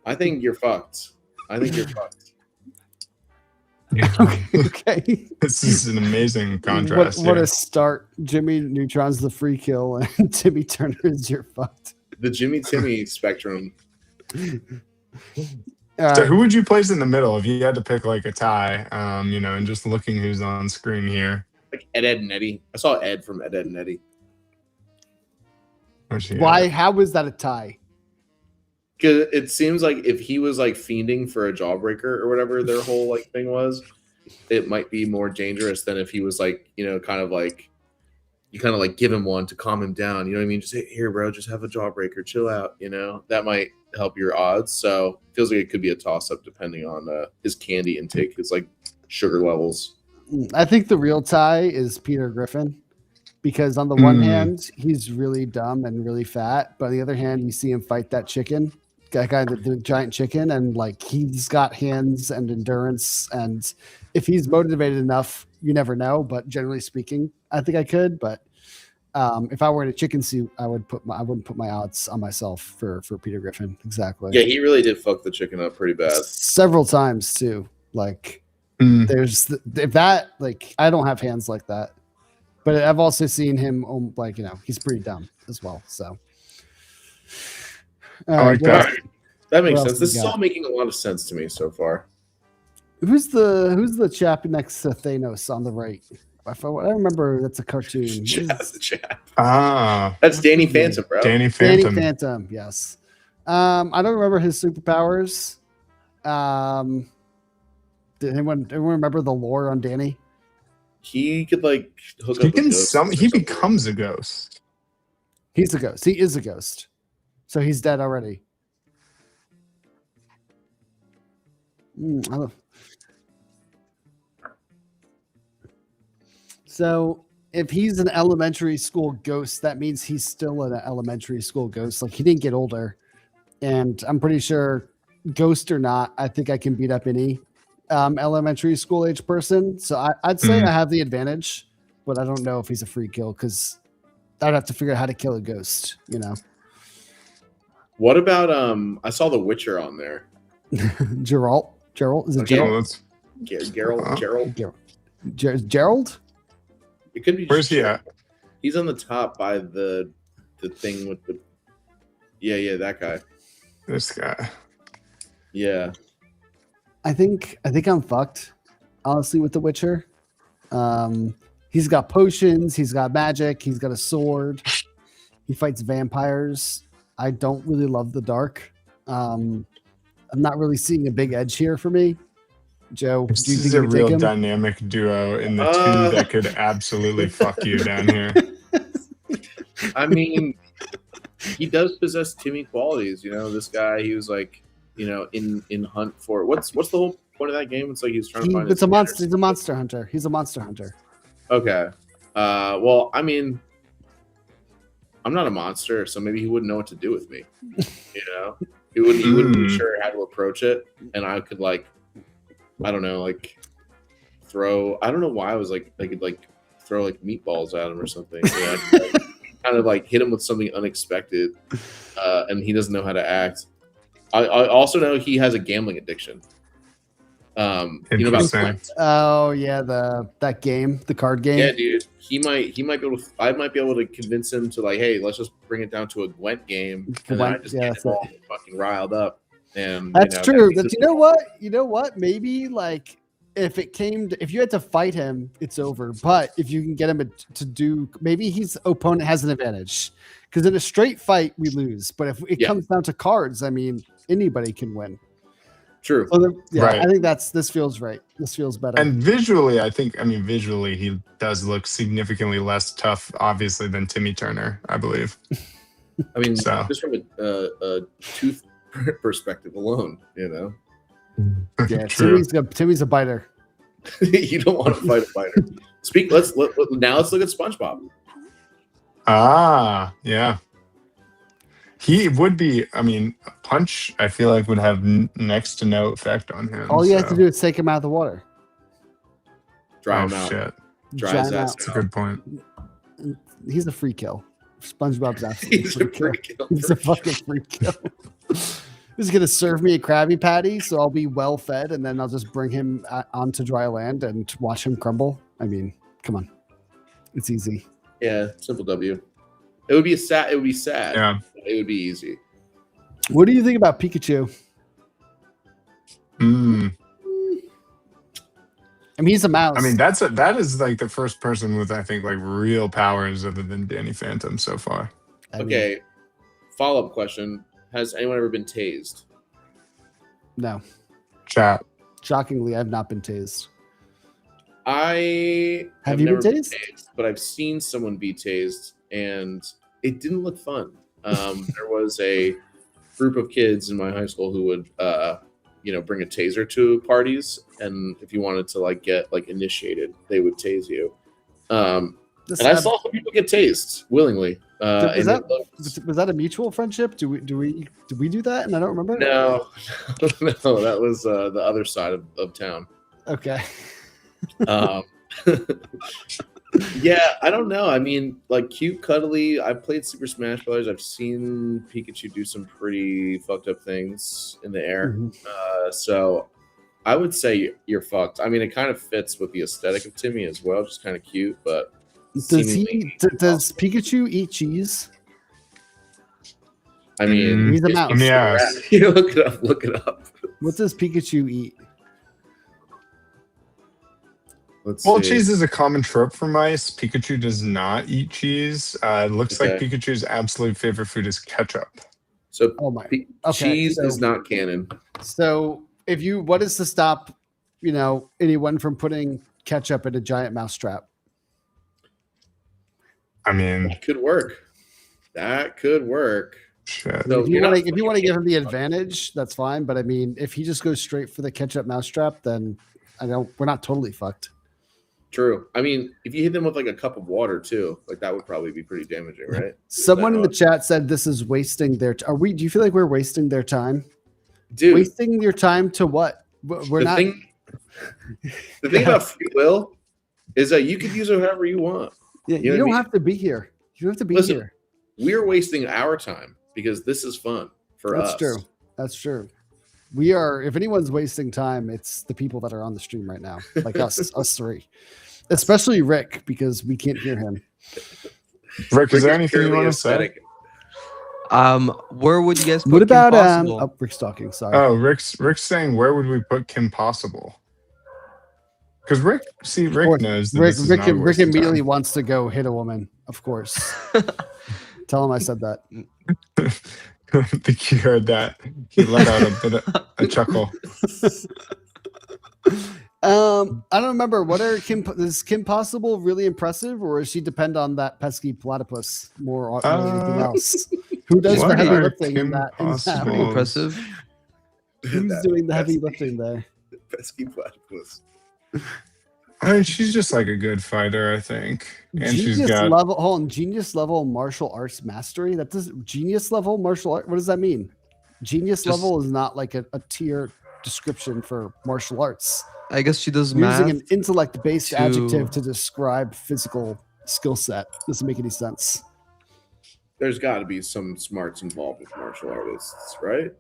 I think you're fucked. Okay. This is an amazing contrast. What here. a start. Jimmy Neutron's the free kill, and Timmy Turner is your fucked. The Jimmy Timmy spectrum. All So right. who would you place in the middle if you had to pick like a tie? And just looking who's on screen here. Like Ed and Eddie. I saw Ed from Ed and Eddie. Where's he Why? at? How was that a tie? Because it seems like if he was like fiending for a jawbreaker or whatever their whole like thing was, it might be more dangerous than if he was like, kind of like you kind of like give him one to calm him down. You know what I mean? Just say, here, bro, just have a jawbreaker, chill out. That might help your odds. So it feels like it could be a toss up depending on his candy intake, his like sugar levels. I think the real tie is Peter Griffin, because on the one hand, he's really dumb and really fat, but on the other hand, you see him fight that chicken, that guy, the giant chicken, and like he's got hands and endurance, and if he's motivated enough, you never know. But generally speaking, I think I could. But if I were in a chicken suit, I wouldn't put my odds on myself for Peter Griffin. Exactly. Yeah, he really did fuck the chicken up pretty bad. Several times too. Like there's if that like I don't have hands like that. But I've also seen him, he's pretty dumb as well. So, I like that. That makes What sense. else This we is got? all making a lot of sense to me so far. Who's the chap next to Thanos on the right? I remember that's a cartoon. That's the chat. Ah, That's Danny Phantom, bro. Danny Danny Phantom. Phantom. Yes. I don't remember his superpowers. Did anyone remember the lore on Danny? He could like hook He up. can with ghosts or he something. becomes a ghost. He's a ghost. He is a ghost. So he's dead already. I don't. So if he's an elementary school ghost, that means he's still an elementary school ghost. Like he didn't get older. And I'm pretty sure, ghost or not, I think I can beat up any elementary school age person. So I'd say I have the advantage, but I don't know if he's a free kill because I'd have to figure out how to kill a ghost, What about I saw The Witcher on there. Geralt? Is it Okay. Geralt? Oh, that's, Gerald. Gerald? It could be. where's he Gerald. at? He's on the top by the thing with the. Yeah, that guy. This guy. Yeah. I think I'm fucked, honestly, with The Witcher. He's got potions, he's got magic, he's got a sword, he fights vampires. I don't really love the dark. I'm not really seeing a big edge here for me. Joe, This do you is think a you could take real him? dynamic duo in the two that could absolutely fuck you down here. I mean, he does possess Timmy qualities. This guy. He was like, in hunt for what's the whole point of that game? It's like he's trying to find. It's a monster. He's a monster hunter. He's a monster hunter. Okay. Well, I mean, I'm not a monster, so maybe he wouldn't know what to do with me. He wouldn't be sure how to approach it, and I could I don't know, throw. I don't know why I was like I could throw meatballs at him or something. Kind of hit him with something unexpected, and he doesn't know how to act. I also know he has a gambling addiction. About Interesting. Oh yeah, that game, the card game. Yeah, dude. He might be able to. I might be able to convince him to hey, let's just bring it down to a Gwent game, and then I just get him all fucking riled up. And that's true. You know what? Maybe if you had to fight him, it's over. But if you can get him to do, maybe his opponent has an advantage. Because in a straight fight, we lose. But if it comes down to cards, I mean, anybody can win. True. So Right. I think this feels right. This feels better. And visually, visually, he does look significantly less tough, obviously, than Timmy Turner, I believe. I mean, So. just from a tooth perspective alone, yeah, True. Timmy's a biter. you don't want to fight a fighter. Let's look at SpongeBob. Ah, yeah. He would be. I mean, a punch. I feel like would have next to no effect on him. All you have to do is take him out of the water. Dry Oh him out. shit! Dry Dry his him ass out. That's a good point. He's a free kill. SpongeBob's absolutely He's a free kill. free kill. He's a fucking free kill. He's gonna serve me a Krabby Patty, so I'll be well fed, and then I'll just bring him onto dry land and watch him crumble. I mean, come on, it's easy. Yeah, simple W. It would be sad. It would be sad. Yeah. It would be easy. What do you think about Pikachu? Mm. I mean, he's a mouse. I mean, that is like the first person with, I think, like real powers other than Danny Phantom so far. I mean, Okay. Follow-up question. Has anyone ever been tased? no. Chat. Shockingly, I've not been tased. I Have you been never tased? but I've seen someone be tased, and it didn't look fun. There was a group of kids in my high school who would, bring a taser to parties, and if you wanted to like get like initiated, they would tase you. And I saw some people get tased willingly. Was that a mutual friendship? Do we do that? And I don't remember. No, no, that was the other side of town. Okay. Yeah, I don't know. I mean, like cute, cuddly. I've played Super Smash Brothers. I've seen Pikachu do some pretty fucked up things in the air. So I would say you're fucked. I mean, it kind of fits with the aesthetic of Timmy as well. Just kind of cute, but does Pikachu eat cheese? I mean, he's a mouse. Yes. You look it up. Look it up. What does Pikachu eat? Let's Well, see. cheese is a common trope for mice. Pikachu does not eat cheese. It looks like Okay. Pikachu's absolute favorite food is ketchup. So Oh my. Okay, cheese so- is not canon. So, what is to stop, anyone from putting ketchup in a giant mousetrap? I mean, That could work. That could work. shit. So If you want to give him the advantage, that's fine. But I mean, if he just goes straight for the ketchup mousetrap, then we're not totally fucked. True. I mean, if you hit them with like a cup of water too, like that would probably be pretty damaging, right? Someone in the chat said this is wasting their. Do you feel like we're wasting their time? Dude, Wasting your time to what? We're not. The thing about free will is that you could use it however you want. Yeah, You know you what I don't mean? have to be here. You don't have to be Listen, here. We're wasting our time because this is fun for us. That's true. That's true. We are. If anyone's wasting time, it's the people that are on the stream right now, like us, us three, especially Rick, because we can't hear him. Rick, is there Rick anything you purely want to say? aesthetic. Where would you guys put What about Kim Possible? Oh, Rick's talking. Sorry. Oh, Rick's saying, where would we put Kim Possible? Because Rick knows that this is not a Rick waste of immediately time. wants to go hit a woman. Of course. Tell him I said that. I think he heard that. He let out a bit of a chuckle. I don't remember. Is Kim Possible really impressive, or does she depend on that pesky platypus more than anything else? Who does the What heavy are lifting in Kim that? Possible? Pretty impressive. Who's doing the heavy lifting there? Pesky platypus. I mean, she's just like a good fighter, I think. And she's got Genius level martial arts mastery. That does genius level martial art. What does that mean? Genius Just- level is not like a tier description for martial arts. I guess she does Using math. an intellect-based to- adjective to describe physical skill set doesn't make any sense. There's got to be some smarts involved with martial artists, right?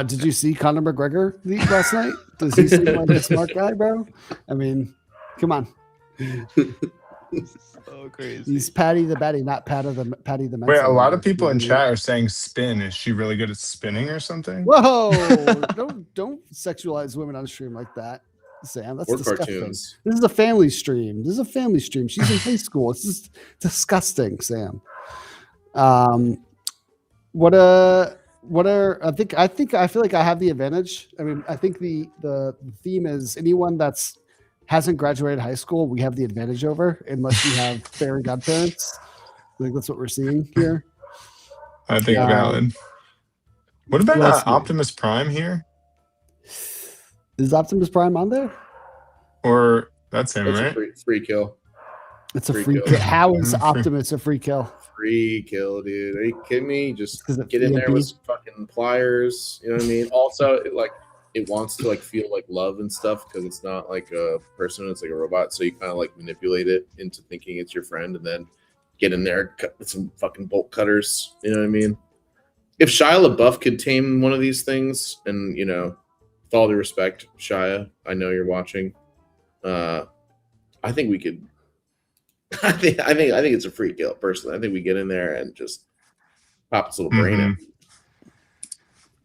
Did you see Conor McGregor last night? Does he seem like a smart guy, bro? I mean, come on. So crazy. He's Patty the Batty, not Patty the Wait, a lot of Mental. people in chat are saying spin. Is she really good at spinning or something? Whoa! don't sexualize women on stream like that, Sam. That's Or disgusting. cartoons. This is a family stream. She's in high school. It's just disgusting, Sam. I feel like I have the advantage. I mean, I think the theme is anyone hasn't graduated high school, we have the advantage over, unless you have fairy godparents. I think that's what we're seeing here. I think valid. What about Well, let's see. Optimus Prime here? Is Optimus Prime on there? Or that's him, That's right? a free kill. It's a Free free kill. kill. How is Mhm. Optimus a free kill? Free kill, dude. Are you kidding me? Just 'Cause of get in there EMP? with some fucking pliers. You know what I mean? Also, it wants to like feel like love and stuff because it's not like a person; it's like a robot. So you kind of like manipulate it into thinking it's your friend, and then get in there, cut with some fucking bolt cutters. You know what I mean? if Shia LaBeouf could tame one of these things, and you know, with all due respect, Shia, I know you're watching. I think we could. I think it's a free kill. Personally, I think we get in there and just pop its little brain out.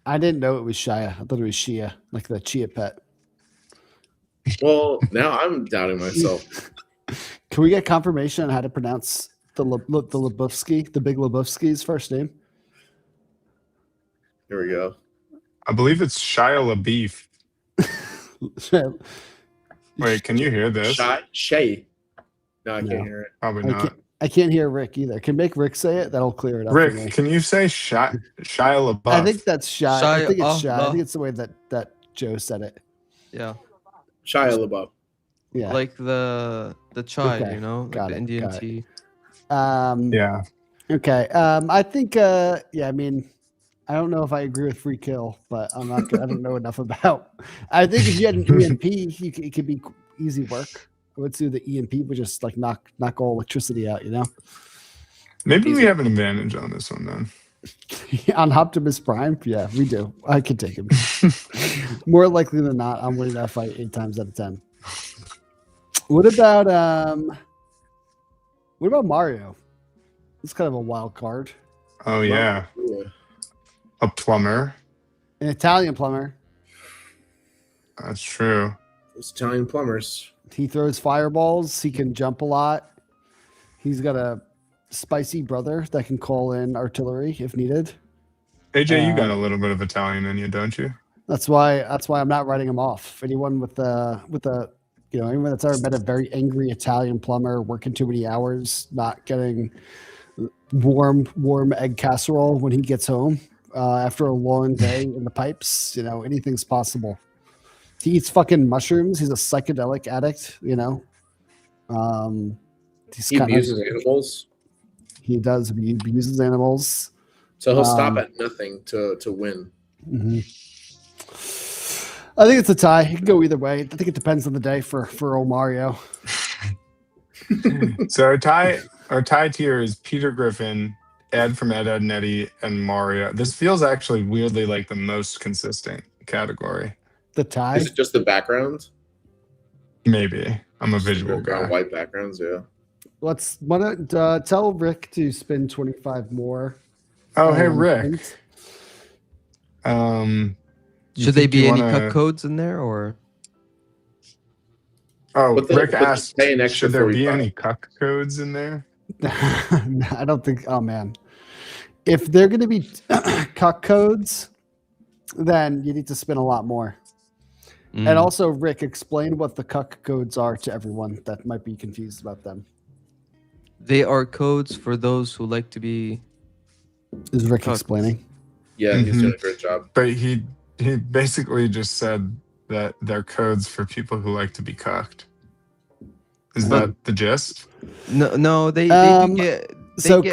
I didn't know it was Shia. I thought it was Shia, like the chia pet. Well, now I'm doubting myself. Can we get confirmation on how to pronounce the Lebowski, the Big Lebowski's first name? Here we go. I believe it's Shia LaBeouf. Wait, can you hear this? Shay. No, I No. can't hear it. Probably not. I can't hear Rick either. Can make Rick say it? That'll clear it up. For me. Rick, can you say Shia LaBeouf? I think that's Shia. I think it's Shia. Shia. I think it's the way that Joe said it. Yeah. Shia LaBeouf. Yeah. Like the chai, Okay, you know, like got the it, Indian got it. tea. Yeah. Okay. I think. Yeah. I mean, I don't know if I agree with free kill, but I'm not. I don't know enough about. I think if you had an EMP, it could be easy work. I would do the EMP, but just like knock all electricity out. You know. Maybe we have an advantage on this one then. On Optimus Prime, yeah, we do. I can take him. More likely than not, I'm winning that fight 8 times out of 10. What about Mario? It's kind of a wild card. Oh yeah. Yeah. A plumber. An Italian plumber. That's true. Those Italian plumbers. He throws fireballs. He can jump a lot. He's got a spicy brother that can call in artillery if needed. AJ, you got a little bit of Italian in you, don't you? That's why I'm not writing him off. Anyone with anyone that's ever been a very angry Italian plumber working too many hours, not getting warm egg casserole when he gets home after a long day in the pipes, anything's possible. He eats fucking mushrooms. He's a psychedelic addict, He abuses animals. He does. He abuses animals. So he'll stop at nothing to win. Mm-hmm. I think it's a tie. It can go either way. I think it depends on the day for old Mario. So our tie tier is Peter Griffin, Ed from Ed, Edd and Eddy, and Mario. This feels actually weirdly like the most consistent category. The tie? Is it just the background? Maybe. I'm a visual guy. White backgrounds, yeah. Tell Rick to spin 25 more. Oh, hey Rick. Should they be any cut codes in there or? Oh, Rick asked, pay an extra should there be 45? any cuck codes in there? I don't think. Oh man, if they're going to be cuck codes, then you need to spin a lot more. And also, Rick, explain what the cuck codes are to everyone that might be confused about them. They are codes for those who like to be. Is Rick cucked. Explaining? Yeah, he's doing a great job. But he basically just said that they're codes for people who like to be cucked. Is that the gist? No, they do get.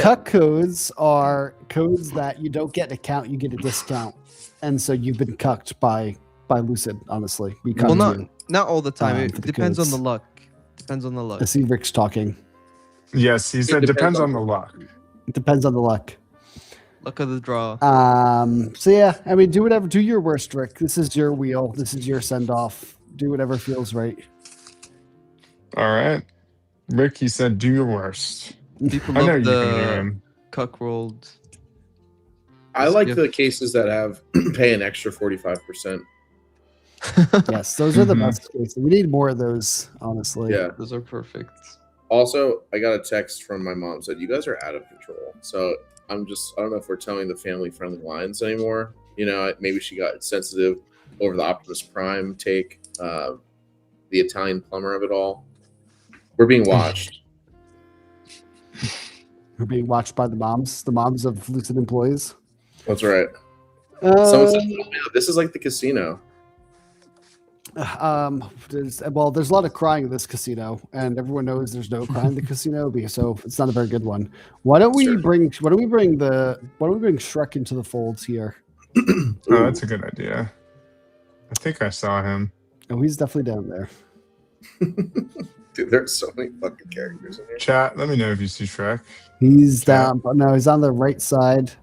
Cuck codes are codes that you don't get an account, you get a discount, and so you've been cucked by Lucid. Honestly, Well, not all the time. It for the depends on codes. the luck. Depends on the luck. I see Rick's talking. Yes, he said depends on the luck. It depends on the luck. Luck of the draw. So yeah, I mean, do your worst, Rick. This is your wheel. This is your send off. Do whatever feels right. All right. Rick, he said do your worst. People I know love you can hear the him. cuckold. I like the cases that have pay an extra 45%. Yes, those are the Mhm. best cases. We need more of those, honestly. Yeah. Those are perfect. Also, I got a text from my mom said you guys are out of control. So I don't know if we're telling the family friendly lines anymore. Maybe she got sensitive over the Optimus Prime take, the Italian plumber of it all. We're being watched. We're being watched by the moms of Lucid employees. That's right. Someone said, "Oh, man, this is like the casino." There's a lot of crying in this casino, and everyone knows there's no crying in the casino, so it's not a very good one. Why don't we bring Shrek into the folds here? Oh, that's a good idea. I think I saw him. Oh, he's definitely down there. Dude, there's so many fucking characters in here. Chat, let me know if you see Shrek. He's Yeah. down, but no, he's on the right side,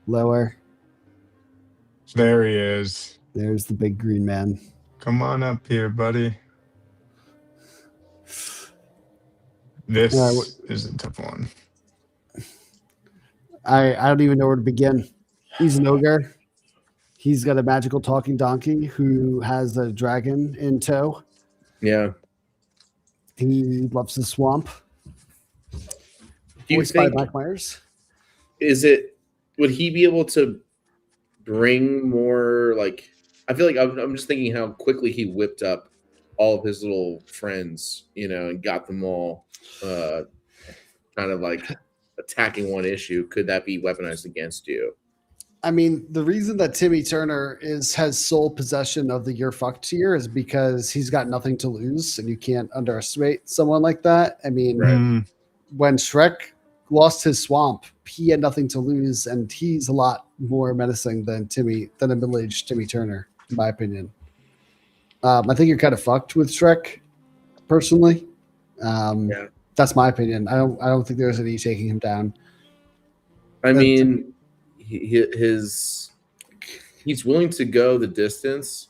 lower. There he is. There's the big green man. Come on up here, buddy. This is a tough one. I don't even know where to begin. He's an ogre. He's got a magical talking donkey who has a dragon in tow. Yeah. He loves the swamp. Do you Voiced by think Mike Myers. would he be able to bring more, like, I feel like I'm just thinking how quickly he whipped up all of his little friends, and got them all kind of like attacking one issue. Could that be weaponized against you? I mean, the reason that Timmy Turner has sole possession of the "you're fucked" tier is because he's got nothing to lose, and you can't underestimate someone like that. I mean, Right. When Shrek lost his swamp, he had nothing to lose, and he's a lot more menacing than a middle-aged Timmy Turner, in my opinion. I think you're kind of fucked with Shrek, personally. Yeah. That's my opinion. I don't think there's any taking him down. I mean, he's willing to go the distance.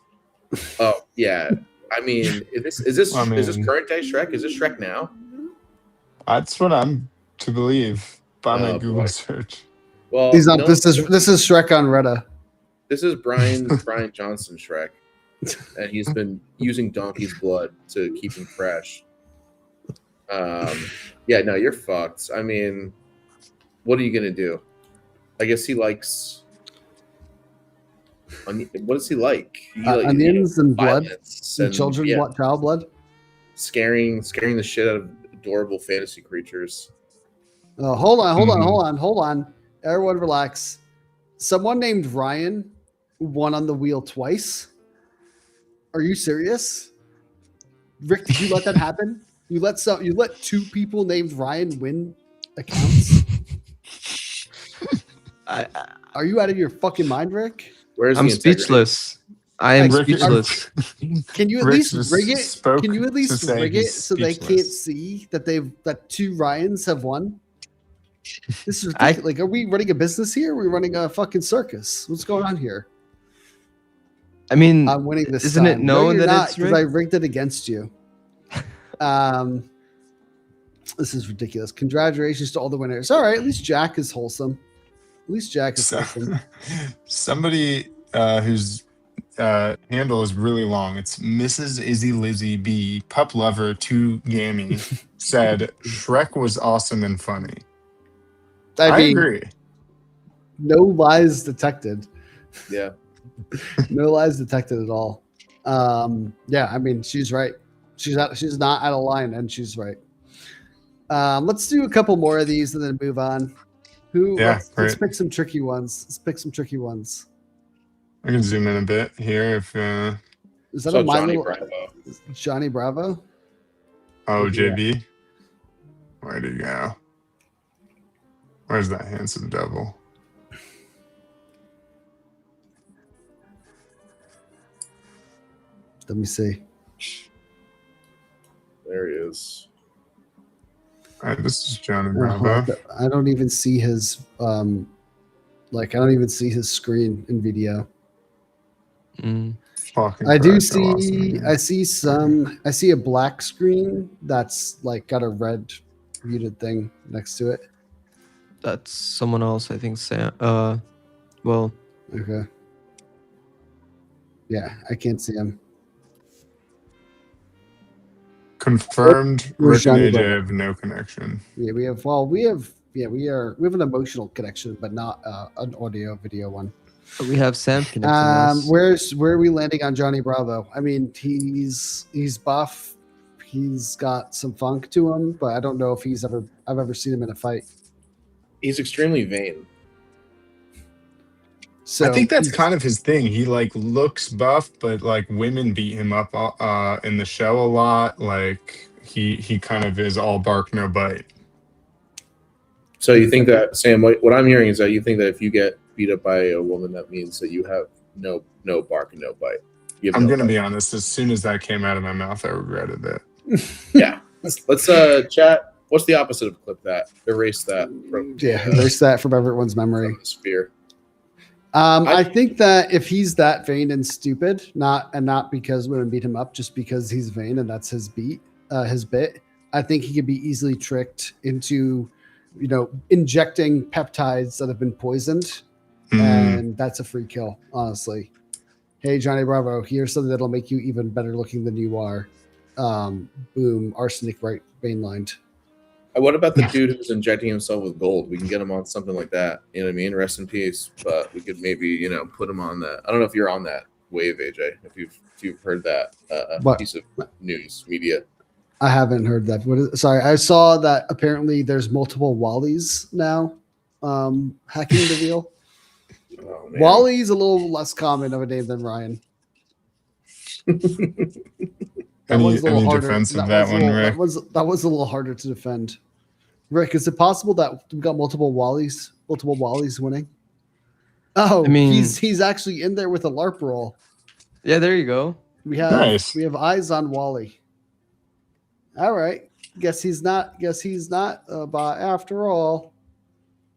Oh yeah. I mean, is this current day Shrek? Is this Shrek now? That's what I'm to believe by my Oh, Google boy. search. Well, He's not. This is Shrek on Reddit. This is Brian Johnson Shrek, and he's been using donkey's blood to keep him fresh. Yeah, no, you're fucked. I mean, what are you gonna do? I guess he likes. What does he like? Onions and blood, violence and children, yeah, child blood. scaring the shit out of adorable fantasy creatures. Oh, hold on. Everyone relax. Someone named Ryan won on the wheel twice. Are you serious? Rick, did you let that happen? You let two people named Ryan win accounts? Are you out of your fucking mind, Rick? Where's I'm the integrity? speechless. I am Rick- speechless. Can you at Rick least just rig it? spoke Can you at to least say rig it he's so they can't speechless. see that two Ryans have won? This is I- ridiculous. Like, are we running a business here? Are we running a fucking circus? What's going on here? I mean, I'm winning this isn't it time. known you're that not, it's because I rigged? rigged it against you. This is ridiculous. Congratulations to all the winners. All right, at least Jack is wholesome. At least Jack is wholesome. Somebody whose handle is really long. It's Mrs. Izzy Lizzy B. Pup Lover 2 Gammy said Shrek was awesome and funny. I mean, agree. no lies detected. Yeah. No lies detected at all. Yeah, I mean, she's right. She's not out of line, and she's right. Let's do a couple more of these and then move on. Let's pick some tricky ones. I can zoom in a bit here if Is that So a My Johnny Little Bravo. Johnny Bravo? JB. Where'd he go? Where's that handsome devil? Let me see. There he is. All right, this is Johnny Oh, Bravo. I don't even see his I don't even see his screen in video. Fucking I do Christ, I lost him again. I see a black screen that's like got a red muted thing next to it. That's someone else, I think. Sam. Well, Okay. Yeah, I can't see him. Confirmed. Where's Rick and Johnny AJ Bravo? have no connection. Yeah, we have an emotional connection, but not an audio video one. but we have Sam connecting us. Where are we landing on Johnny Bravo? I mean, he's buff. He's got some funk to him, but I don't know if I've ever seen him in a fight. He's extremely vain. So I think that's kind of his thing. He like looks buff, but like women beat him up in the show a lot. Like he kind of is all bark no bite. So you think that, Sam? What I'm hearing is that you think that if you get beat up by a woman, that means that you have no bark and no bite. I'm gonna be honest. As soon as that came out of my mouth, I regretted it. Yeah. Let's chat. What's the opposite of clip that? Erase that from erase that from everyone's memory. from the sphere. I think that if he's that vain and stupid, not because women beat him up, just because he's vain and that's his bit. I think he could be easily tricked into, injecting peptides that have been poisoned, and that's a free kill. Honestly, hey Johnny Bravo, here's something that'll make you even better looking than you are. Boom, arsenic right vein lined. What about the dude who's injecting himself with gold? We can get him on something like that. You know what I mean? Rest in peace. But we could maybe, put him on that. I don't know if you're on that wave, AJ. If you've heard that piece of news media. I haven't heard that. Sorry, I saw that apparently there's multiple Wallies now hacking the deal. Oh, man. Wally's a little less common of a name than Ryan. Any defense of that one, Rick? That was a little harder to defend. Rick, is it possible that we've got multiple Wallies winning? Oh, I mean, he's actually in there with a LARP roll. Yeah, there you go. We have eyes on Wally. All right. Guess he's not a bot after all.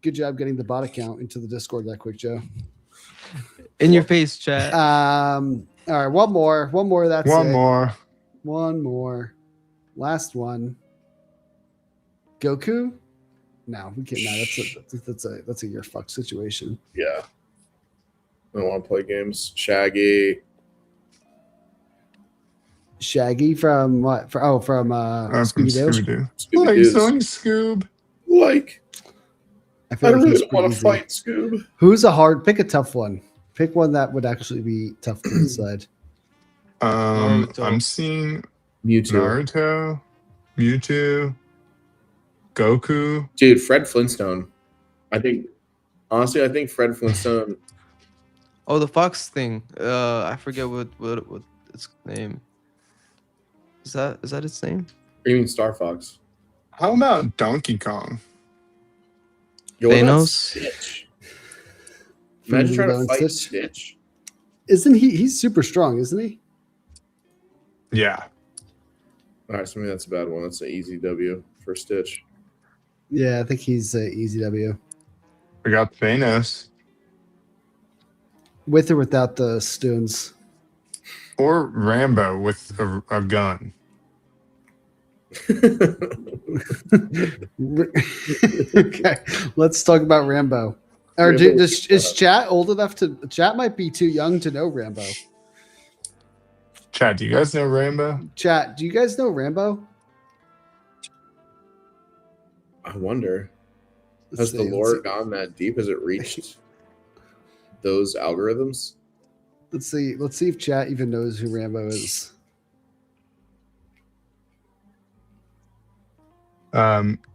Good job getting the bot account into the Discord that quick, Joe. In your face, chat. All right, one more. That's one it. more. One more. Last one. Goku? No, we can't. No, that's a you're fucked situation. Yeah. I don't want to play games. Shaggy from what? From Scooby-Doo. Scoob. Like, I I like really don't want to fight Scoob. Who's pick a tough one. Pick one that would actually be tough to decide. I'm seeing Mewtwo. Mewtwo, Goku. Dude, Fred Flintstone. I think Fred Flintstone. Oh, the fox thing. I forget what its name. Is that its name? Or you mean Star Fox? How about Donkey Kong? What about Thanos? Stitch? Imagine trying to fight Stitch. Isn't he's super strong, isn't he? Yeah. All right, so maybe that's a bad one. That's an easy W for Stitch. Yeah, I think he's easy W. We got Thanos. With or without the stones. Or Rambo with a gun. Okay, let's talk about Rambo. Or is chat old enough to? Chat might be too young to know Rambo. Chat, do you guys know Rambo? Chat, do you guys know Rambo? I wonder. Has the lore gone that deep? Has it reached those algorithms? Let's see if chat even knows who Rambo is.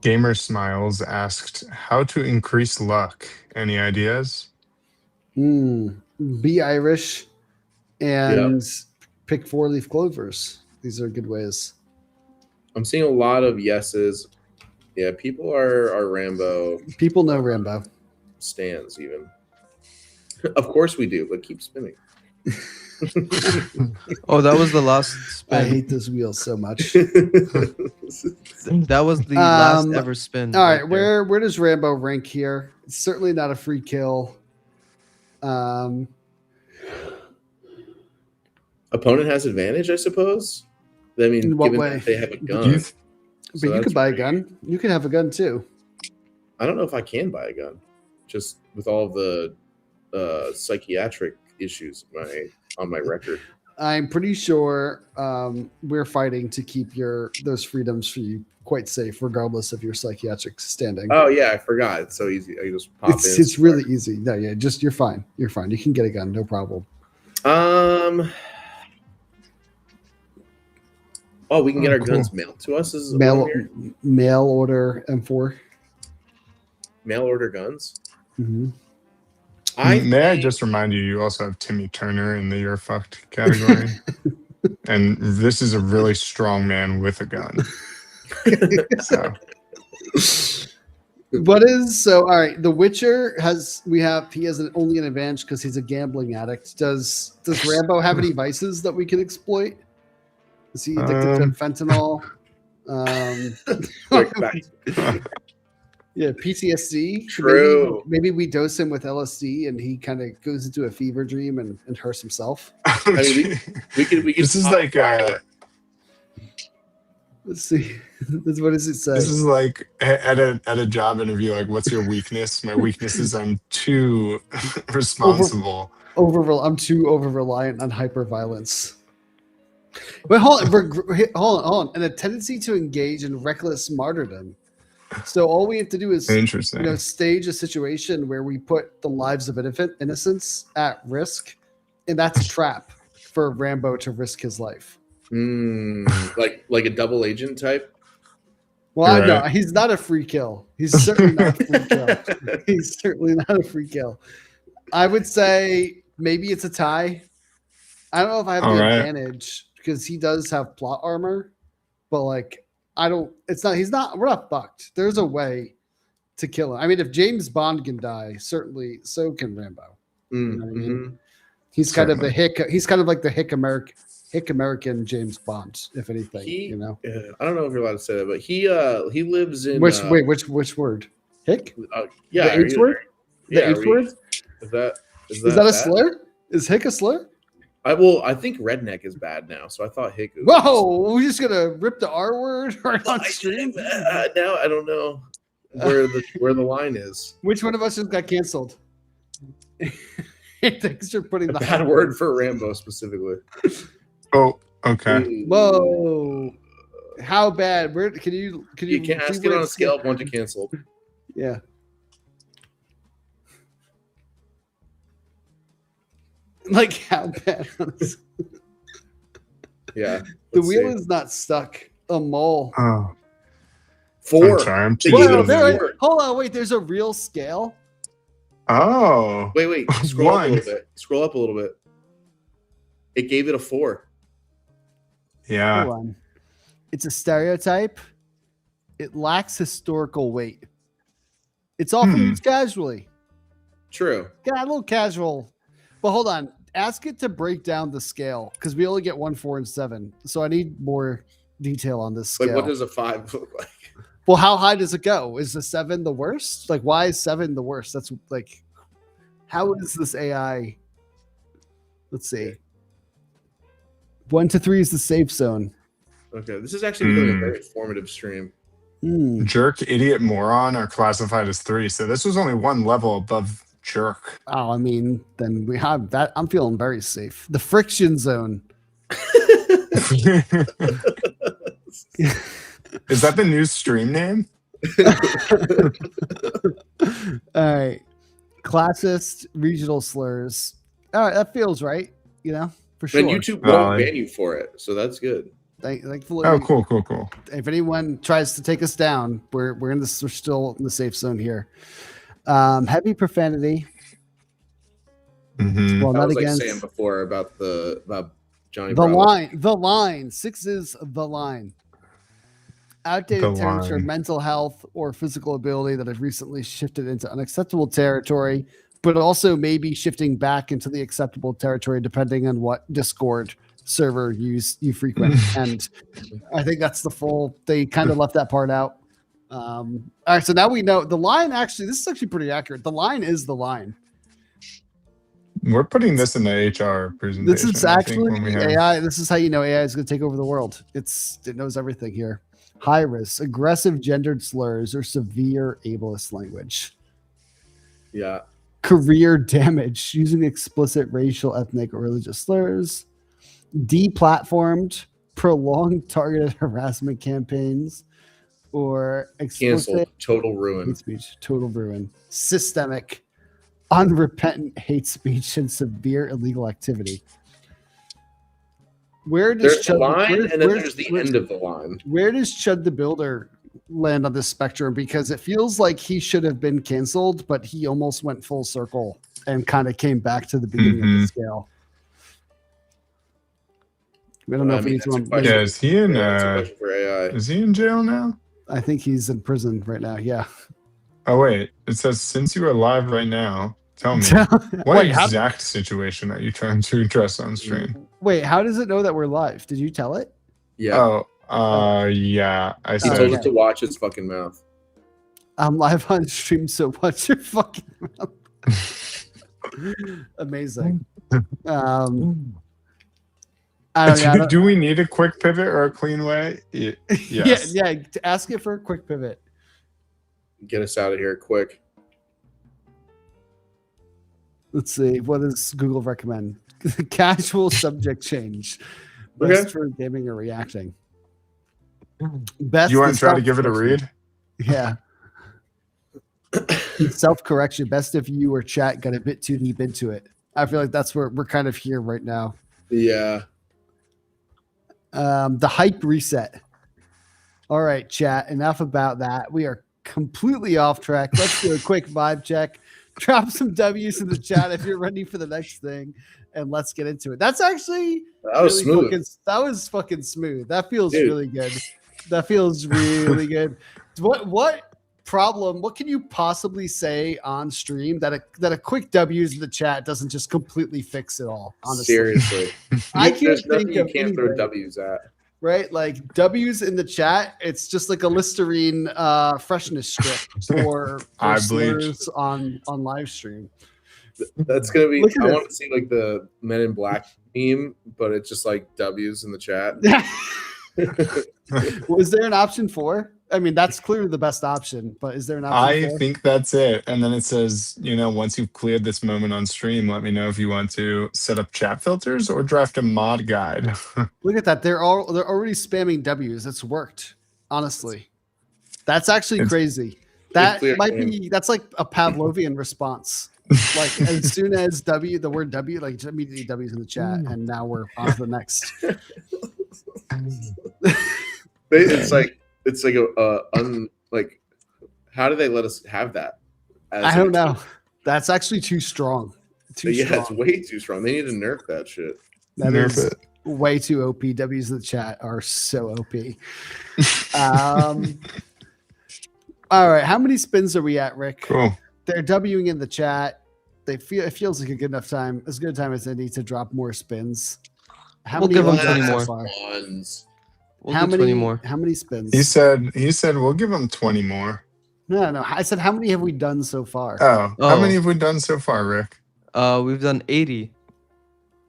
Gamer Smiles asked how to increase luck. Any ideas? Be Irish and pick 4-leaf clovers. These are good ways. I'm seeing a lot of yeses. Yeah, people are Rambo. People know Rambo. Stands even. Of course we do, but keep spinning. Oh, that was the last spin. I hate those wheels so much. That was the last ever spin. All right, where does Rambo rank here? It's certainly not a free kill. Opponent has advantage, I suppose. I mean, in what given way? that they have a gun. But you could buy a gun. You could have a gun too. I don't know if I can buy a gun, just with all the psychiatric issues on my record. I'm pretty sure we're fighting to keep those freedoms for you quite safe, regardless of your psychiatric standing. Oh yeah, I forgot. It's so easy. I just pop in. It's really easy. No, yeah, just you're fine. You're fine. You can get a gun, no problem. Oh, we can get our guns mailed to us as mail order M4. Mail order guns. Mm-hmm. May I just remind you, you also have Timmy Turner in the "You're Fucked" category, and this is a really strong man with a gun. All right? The Witcher has only an advantage because he's a gambling addict. Does Rambo have any vices that we can exploit? Is he addicted to fentanyl? Yeah, PTSD. True. Maybe we dose him with LSD and he kind of goes into a fever dream and hurts himself. Oh, I mean, we could. This is like Let's see. What does it say? this is like at a job interview. Like, what's your weakness? My weakness is I'm too responsible. I'm too over reliant on hyperviolence. But hold on. And a tendency to engage in reckless martyrdom. So all we have to do is Interesting. stage a situation where we put the lives of innocents at risk, and that's a trap for Rambo to risk his life. Like a double agent type. Well, Right. no, he's not a free kill. He's certainly not a free kill. He's certainly not a free kill. I would say maybe it's a tie. I don't know if I have the advantage because he does have plot armor, but like I don't. It's not. He's not. We're not fucked. There's a way to kill him. I mean, if James Bond can die, certainly so can Rambo. You know what I mean? He's kind of the hick. He's kind of like the hick American James Bond, if anything. I don't know if you're allowed to say that, but he lives in which word? Hick? Yeah, the H word. The H word. Is that a slur? Is hick a slur? I think redneck is bad now, so I thought hick. Whoa, we're just gonna rip the R word right on stream. Now I don't know where the line is. Which one of us just got canceled? Thanks for putting the bad word for Rambo specifically. Oh, okay. Whoa, how bad? Where can you? You can't ask it on a scale of 1 to canceled. Yeah. Like how bad? Yeah. The wheel is not stuck. A mole. Oh. 4. I'm sorry, I'm too Hold on, wait. There's a real scale. Oh. Wait. Scroll up a little bit. Scroll up a little bit. It gave it a 4. Yeah. Hold on. It's a stereotype. It lacks historical weight. It's often used casually. True. Yeah, a little casual. But hold on. Ask it to break down the scale because we only get 1, 4, and 7. So I need more detail on this scale. Like, what does a 5 look like? Well, how high does it go? Is the 7 the worst? Like, why is 7 the worst? That's like, how is this AI? Let's see. 1 to 3 is the safe zone. Okay, this is actually becoming a very informative stream. Jerk, idiot, moron are classified as 3. So this was only one level above jerk. Oh, I mean, then we have that. I'm feeling very safe. The friction zone. Is that the new stream name? All right. Classist regional slurs. All right, that feels right. For sure. And YouTube won't ban you for it, so that's good. Thankfully. Oh, cool. If anyone tries to take us down, we're still in the safe zone here. Heavy profanity. Mm-hmm. Well, I not was against saying before about Johnny the Bravo. The line. 6 is the line. Outdated terms for mental health or physical ability that have recently shifted into unacceptable territory, but also maybe shifting back into the acceptable territory depending on what Discord server you frequent. And I think that's they kind of left that part out. All right, so now we know the line. Actually, this is actually pretty accurate. The line is the line. We're putting this in the HR presentation. This is actually have... AI. This is how you know AI is going to take over the world. It knows everything here. High risk, aggressive gendered slurs, or severe ableist language. Yeah. Career damage, using explicit racial, ethnic, or religious slurs. Deplatformed, prolonged targeted harassment campaigns, or explicit canceled, total ruin. hate speech, total ruin. Systemic, unrepentant hate speech, and severe illegal activity. Where does there's the line, and then there's the end of the line. Where does Chud the Builder land on this spectrum? Because it feels like he should have been canceled, but he almost went full circle and kind of came back to the beginning of the scale. We don't know if he's on. Yeah, is he in? For AI. Is he in jail now? I think he's in prison right now. Yeah. Oh wait, it says since you are live right now. Tell me, what exact situation are you trying to address on stream? Wait, how does it know that we're live? Did you tell it? Yeah. Yeah. I He said told it to watch its fucking mouth. I'm live on stream, so watch your fucking mouth. Amazing. I don't, Do we need a quick pivot or a clean way? Yes. yeah. To ask it for a quick pivot. Get us out of here quick. Let's see. What does Google recommend? Casual subject change. Best Okay. for gaming or reacting. Best. You want to try to give it a read? Yeah. Self-correction. Best if you or chat got a bit too deep into it. I feel like that's where we're kind of here right now. Yeah. The hype reset. All right, chat. Enough about that. We are completely off track. Let's do a quick vibe check. Drop some W's in the chat if you're ready for the next thing, and let's get into it. That's actually That was smooth. that was fucking smooth. That feels Dude. really good. That feels really good. What problem? What can you possibly say on stream that a quick W's in the chat doesn't just completely fix it all? Honestly, Seriously. I can't There's think nothing you of can't throw anything. W's at. Right, like W's in the chat. It's just like a Listerine freshness strip for Eye slurs on live stream. That's gonna be. Look at I this. want to see like the Men in Black meme, but it's just like W's in the chat. Was there an option 4? I mean, that's clearly the best option, but is there an option I 4? think that's it. And then it says, once you've cleared this moment on stream, let me know if you want to set up chat filters or draft a mod guide. Look at that. They're already spamming W's. It's worked. Honestly, that's actually It's- crazy. That clear might game. be. That's like a Pavlovian response. Like as soon as the word W, like immediately W's in the chat, and now we're on to the next. It's like like how do they let us have that? as I an don't know. extension? That's actually too strong. Too Yeah, strong. it's way too strong. They need to nerf that shit. That Nerf is it. way too OP. W's in the chat are so OP. All right, how many spins are we at, Rick? Cool. They're Wing in the chat. It feels like a good enough time, as good a time as any to drop more spins. How We'll many give have them we done 20 so more. far? Ones. We'll How do many 20 more. How many spins? He said we'll give him 20 more. No. I said how many have we done so far? How Oh. many have we done so far, Rick? We've done 80.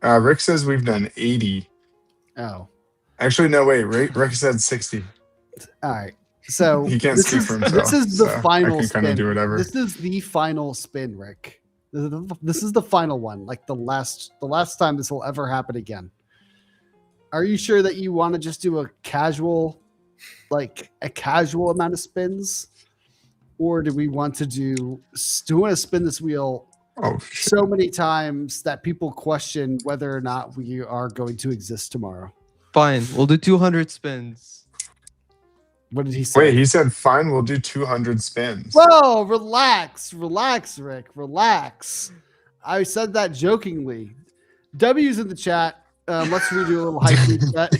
Rick says we've done 80. Oh, Actually, no, wait. Rick said 60. all right. So He can't speak for himself. This is the so final I can kind of spin. do whatever. This is the final spin, Rick. This is the final one. Like the last time this will ever happen again. Are you sure that you want to just do a casual amount of spins, or do we want to spin this wheel Oh, shit. so many times that people question whether or not we are going to exist tomorrow? Fine. We'll do 200 spins. What did he say? Wait, he said, fine, we'll do 200 spins. Whoa, relax, Rick, relax. I said that jokingly. W's in the chat. Let's redo a little hype reset.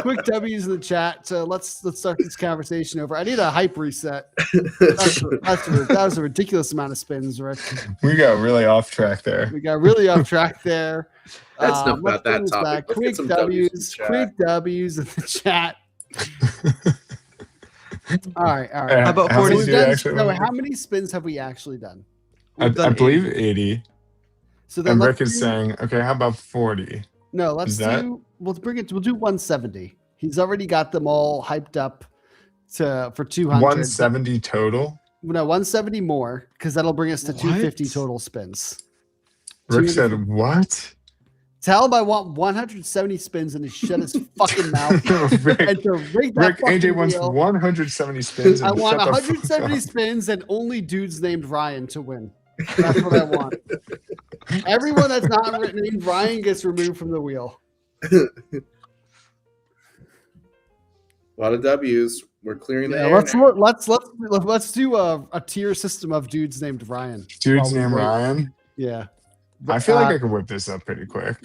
Quick W's in the chat. Let's start this conversation over. I need a hype reset. That was a ridiculous amount of spins, Rick. We got really off track there. We got really off track there. That's enough let's about that bring this topic. back. Let's get Quick some W's. in Quick W's in the chat. All right. How about How 40? many do you actually So want? how many spins have we actually done? I We've done believe 80. So then And let's Rick is do- saying, okay, how about 40? no. Let's is that- do. We'll do 170. He's already got them all hyped up for 200. 170 total? No, 170 more because that'll bring us to What? 250 total spins. Rick 250. said, what? Tell him I want 170 spins and to shut his fucking mouth Rick, and to rig that Rick AJ fucking wants wheel. 170 spins. I and want shut the fuck 170 up. spins and only dudes named Ryan to win. That's what I want. Everyone that's not named Ryan gets removed from the wheel. A lot of W's. We're clearing the Yeah, air. now. let's do a tier system of dudes named Ryan. Dude's while we name wait. Ryan. Yeah. I feel like I could whip this up pretty quick.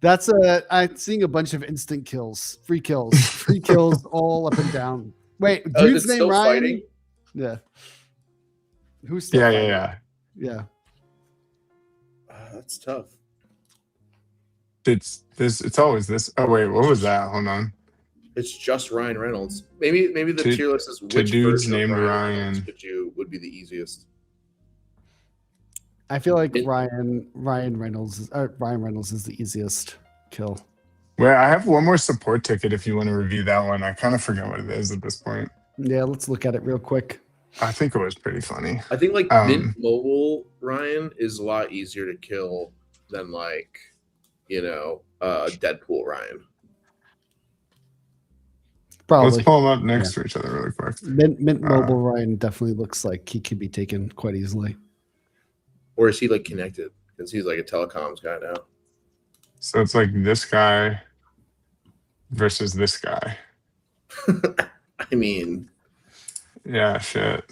I'm seeing a bunch of instant kills, free kills all up and down. Wait, Oh, is dude's it name still Ryan? fighting? Yeah. Who's still Yeah, fighting? yeah. That's tough. It's always this. Oh wait, what was that? Hold on. It's just Ryan Reynolds. Maybe the tier list is which dudes version of named Ryan Reynolds Ryan. would be the easiest. I feel like Ryan Reynolds is the easiest kill. Wait, I have one more support ticket if you want to review that one. I kind of forget what it is at this point. Yeah, let's look at it real quick. I think it was pretty funny. I think like Mint Mobile Ryan is a lot easier to kill than like, Deadpool Ryan. Probably. Let's pull them up next to each other really quick. Mint Mobile Ryan definitely looks like he could be taken quite easily. Or is he like connected? Because he's like a telecoms guy now. So it's like this guy versus this guy. I mean, yeah, shit.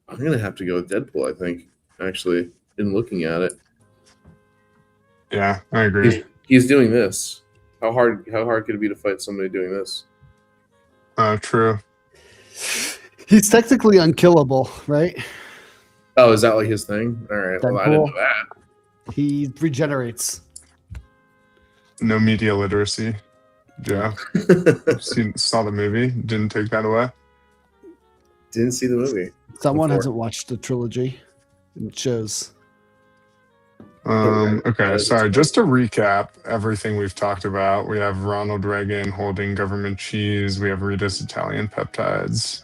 I'm gonna have to go with Deadpool, I think, actually, in looking at it. Yeah, I agree. He's doing this. How hard could it be to fight somebody doing this? True. He's technically unkillable, right? Oh, is that like his thing? All right. Well, I didn't know that. He regenerates. No media literacy. Joe. Saw the movie. Didn't take that away. Didn't see the movie. Someone hasn't watched the trilogy. It shows. Okay, sorry. Just to recap everything we've talked about, we have Ronald Reagan holding government cheese. We have Rita's Italian peptides.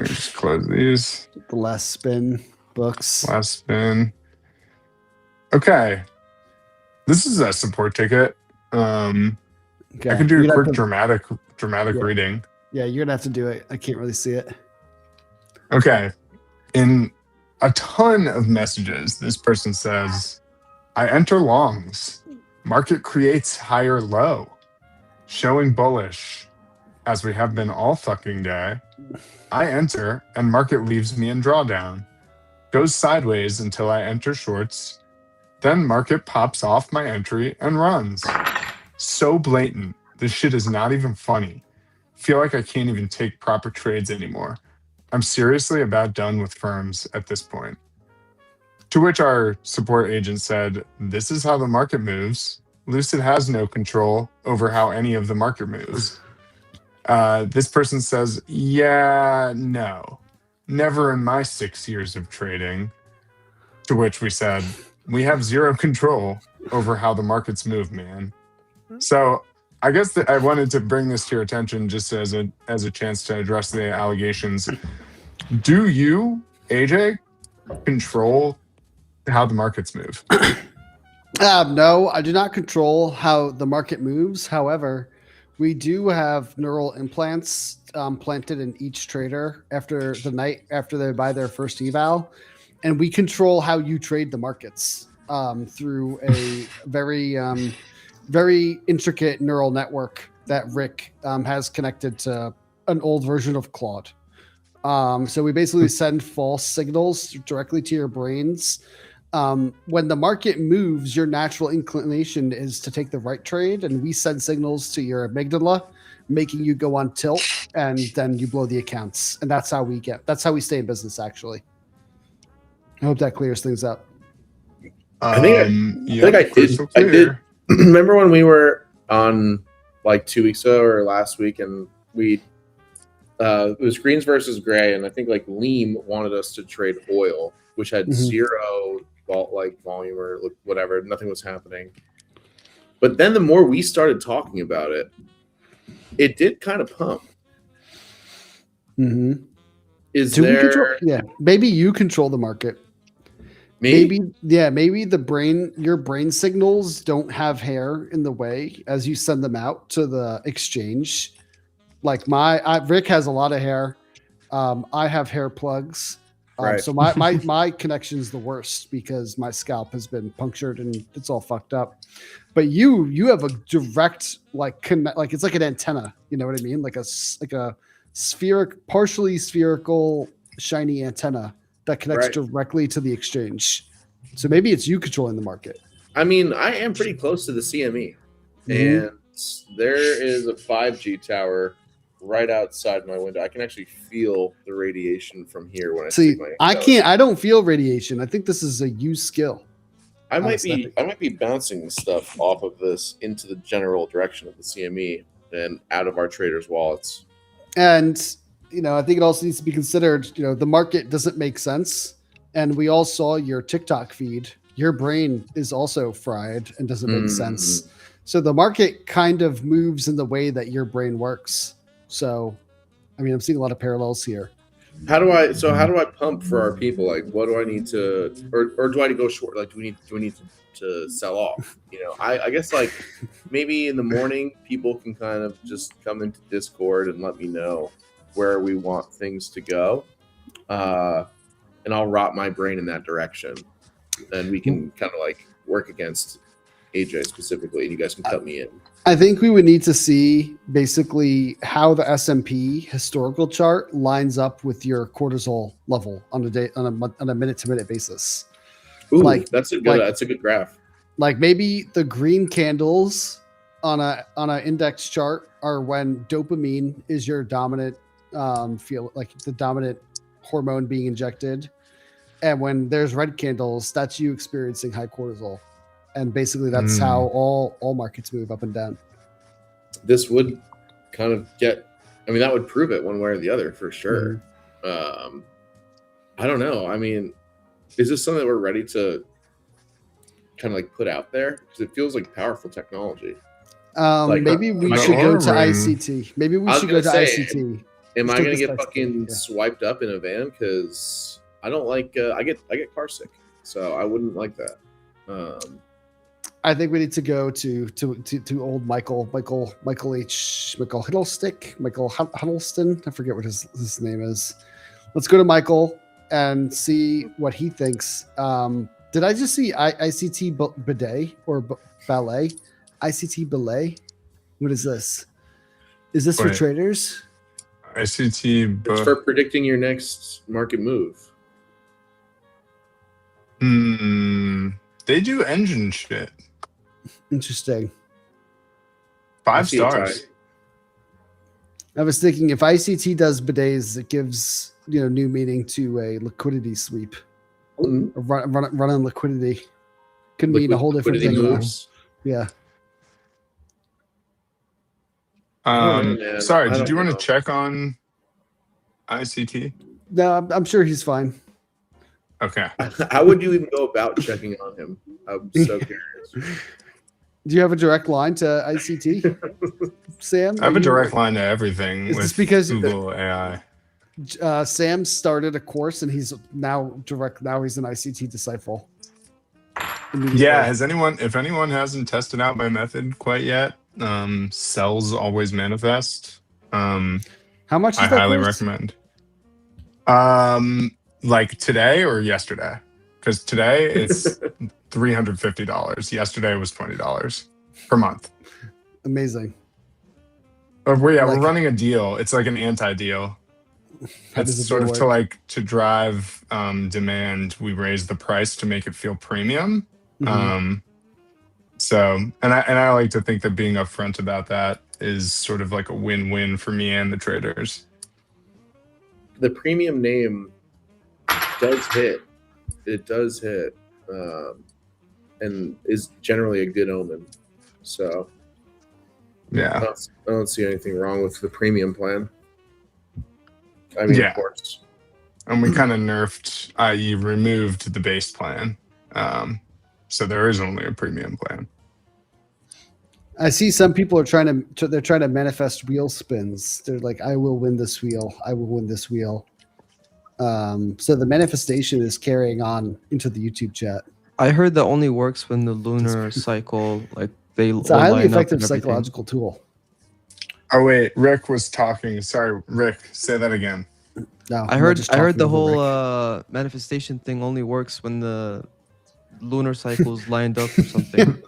Just close these. The last spin books. Last spin. Okay. This is a support ticket. Okay. I could do a quick dramatic reading. Yeah, you're gonna have to do it. I can't really see it. Okay. In a ton of messages, this person says, I enter longs. Market creates higher low. Showing bullish, as we have been all fucking day. I enter, and market leaves me in drawdown. Goes sideways until I enter shorts. Then market pops off my entry and runs. So blatant. This shit is not even funny. Feel like I can't even take proper trades anymore. I'm seriously about done with firms at this point. To which our support agent said, this is how the market moves. Lucid has no control over how any of the market moves. This person says, yeah, no. Never in my 6 years of trading. To which we said, we have zero control over how the markets move, man. So I guess that I wanted to bring this to your attention just as a chance to address the allegations. Do you, AJ, control how the markets move? No, I do not control how the market moves. However, we do have neural implants planted in each trader after they buy their first eval, and we control how you trade the markets through a very intricate neural network that Rick has connected to an old version of Claude. So we basically send false signals directly to your brains. When the market moves, your natural inclination is to take the right trade, and we send signals to your amygdala, making you go on tilt, and then you blow the accounts. And that's how we stay in business, actually. I hope that clears things up. I think I did. Remember when we were on like 2 weeks ago or last week, and it was greens versus gray, and I think like Leem wanted us to trade oil, which had zero volume or whatever. Nothing was happening. But then the more we started talking about it, it did kind of pump. Mm-hmm. Maybe you control the market. Maybe your brain signals don't have hair in the way as you send them out to the exchange. Like Rick has a lot of hair. I have hair plugs. Right. So my connection's the worst because my scalp has been punctured and it's all fucked up. But you have a direct it's like an antenna. You know what I mean? Like a partially spherical, shiny antenna that connects directly to the exchange. So maybe it's you controlling the market. I mean, I am pretty close to the CME, and there is a 5G tower right outside my window. I can actually feel the radiation from here when I see my. I don't feel radiation. I think this is a you skill. I might be bouncing stuff off of this into the general direction of the CME and out of our traders' wallets. And I think it also needs to be considered. The market doesn't make sense, and we all saw your TikTok feed. Your brain is also fried and doesn't make sense. So the market kind of moves in the way that your brain works. So, I'm seeing a lot of parallels here. How do I pump for our people? Like, what do I need to, or do I need to go short? Like, do we need to sell off? I guess like maybe in the morning people can kind of just come into Discord and let me know where we want things to go, and I'll rot my brain in that direction. Then we can kind of like work against AJ specifically, and you guys can cut me in. I think we would need to see basically how the S&P historical chart lines up with your cortisol level on a minute to minute basis. Ooh, that's a good graph. Like maybe the green candles on a index chart are when dopamine is your dominant the dominant hormone being injected, and when there's red candles, that's you experiencing high cortisol. And basically that's how all markets move up and down. This would kind of that would prove it one way or the other for sure. I don't know. Is this something that we're ready to kind of like put out there? Because it feels like powerful technology. Maybe we should go to ICT. Maybe we should go to ICT. Am I going to get fucking swiped up in a van? Because I don't like, I get car sick. So I wouldn't like that. I think we need to go to old Michael Huddleston. I forget what his name is. Let's go to Michael and see what he thinks. Did I just see ICT bidet or ballet? ICT ballet? What is this? Is this for traders? ICT. It's for predicting your next market move. They do engine shit. Interesting. 5 stars. I was thinking if ICT does bidets, it gives new meaning to a liquidity sweep. Run on liquidity could mean a whole different thing. Moves. Yeah. Sorry, did you want to check on ICT? No, I'm sure he's fine. Okay. How would you even go about checking on him? I'm so curious. Do you have a direct line to ICT, Sam? I have a direct line to everything with because Google AI. Sam started a course and he's now he's an ICT disciple. Yeah, if anyone hasn't tested out my method quite yet, cells always manifest. How much is I that highly course? recommend. Like today or yesterday? Because today it's $350. Yesterday was $20 per month. Amazing. We're running a deal. It's like an anti-deal. It's sort of to drive demand. We raise the price to make it feel premium. So, and I like to think that being upfront about that is sort of like a win-win for me and the traders. The premium name does hit. It does hit, and is generally a good omen. So, yeah, I don't see anything wrong with the premium plan. Of course. And we kind of nerfed, i.e., removed the base plan. So there is only a premium plan. I see some people are trying to manifest wheel spins. They're like, I will win this wheel. I will win this wheel. So the manifestation is carrying on into the YouTube chat. I heard that only works when the lunar cycle, it's a highly effective psychological tool. Oh wait, Rick was talking. Sorry, Rick, say that again. No, I heard the whole manifestation thing only works when the lunar cycles lined up or something.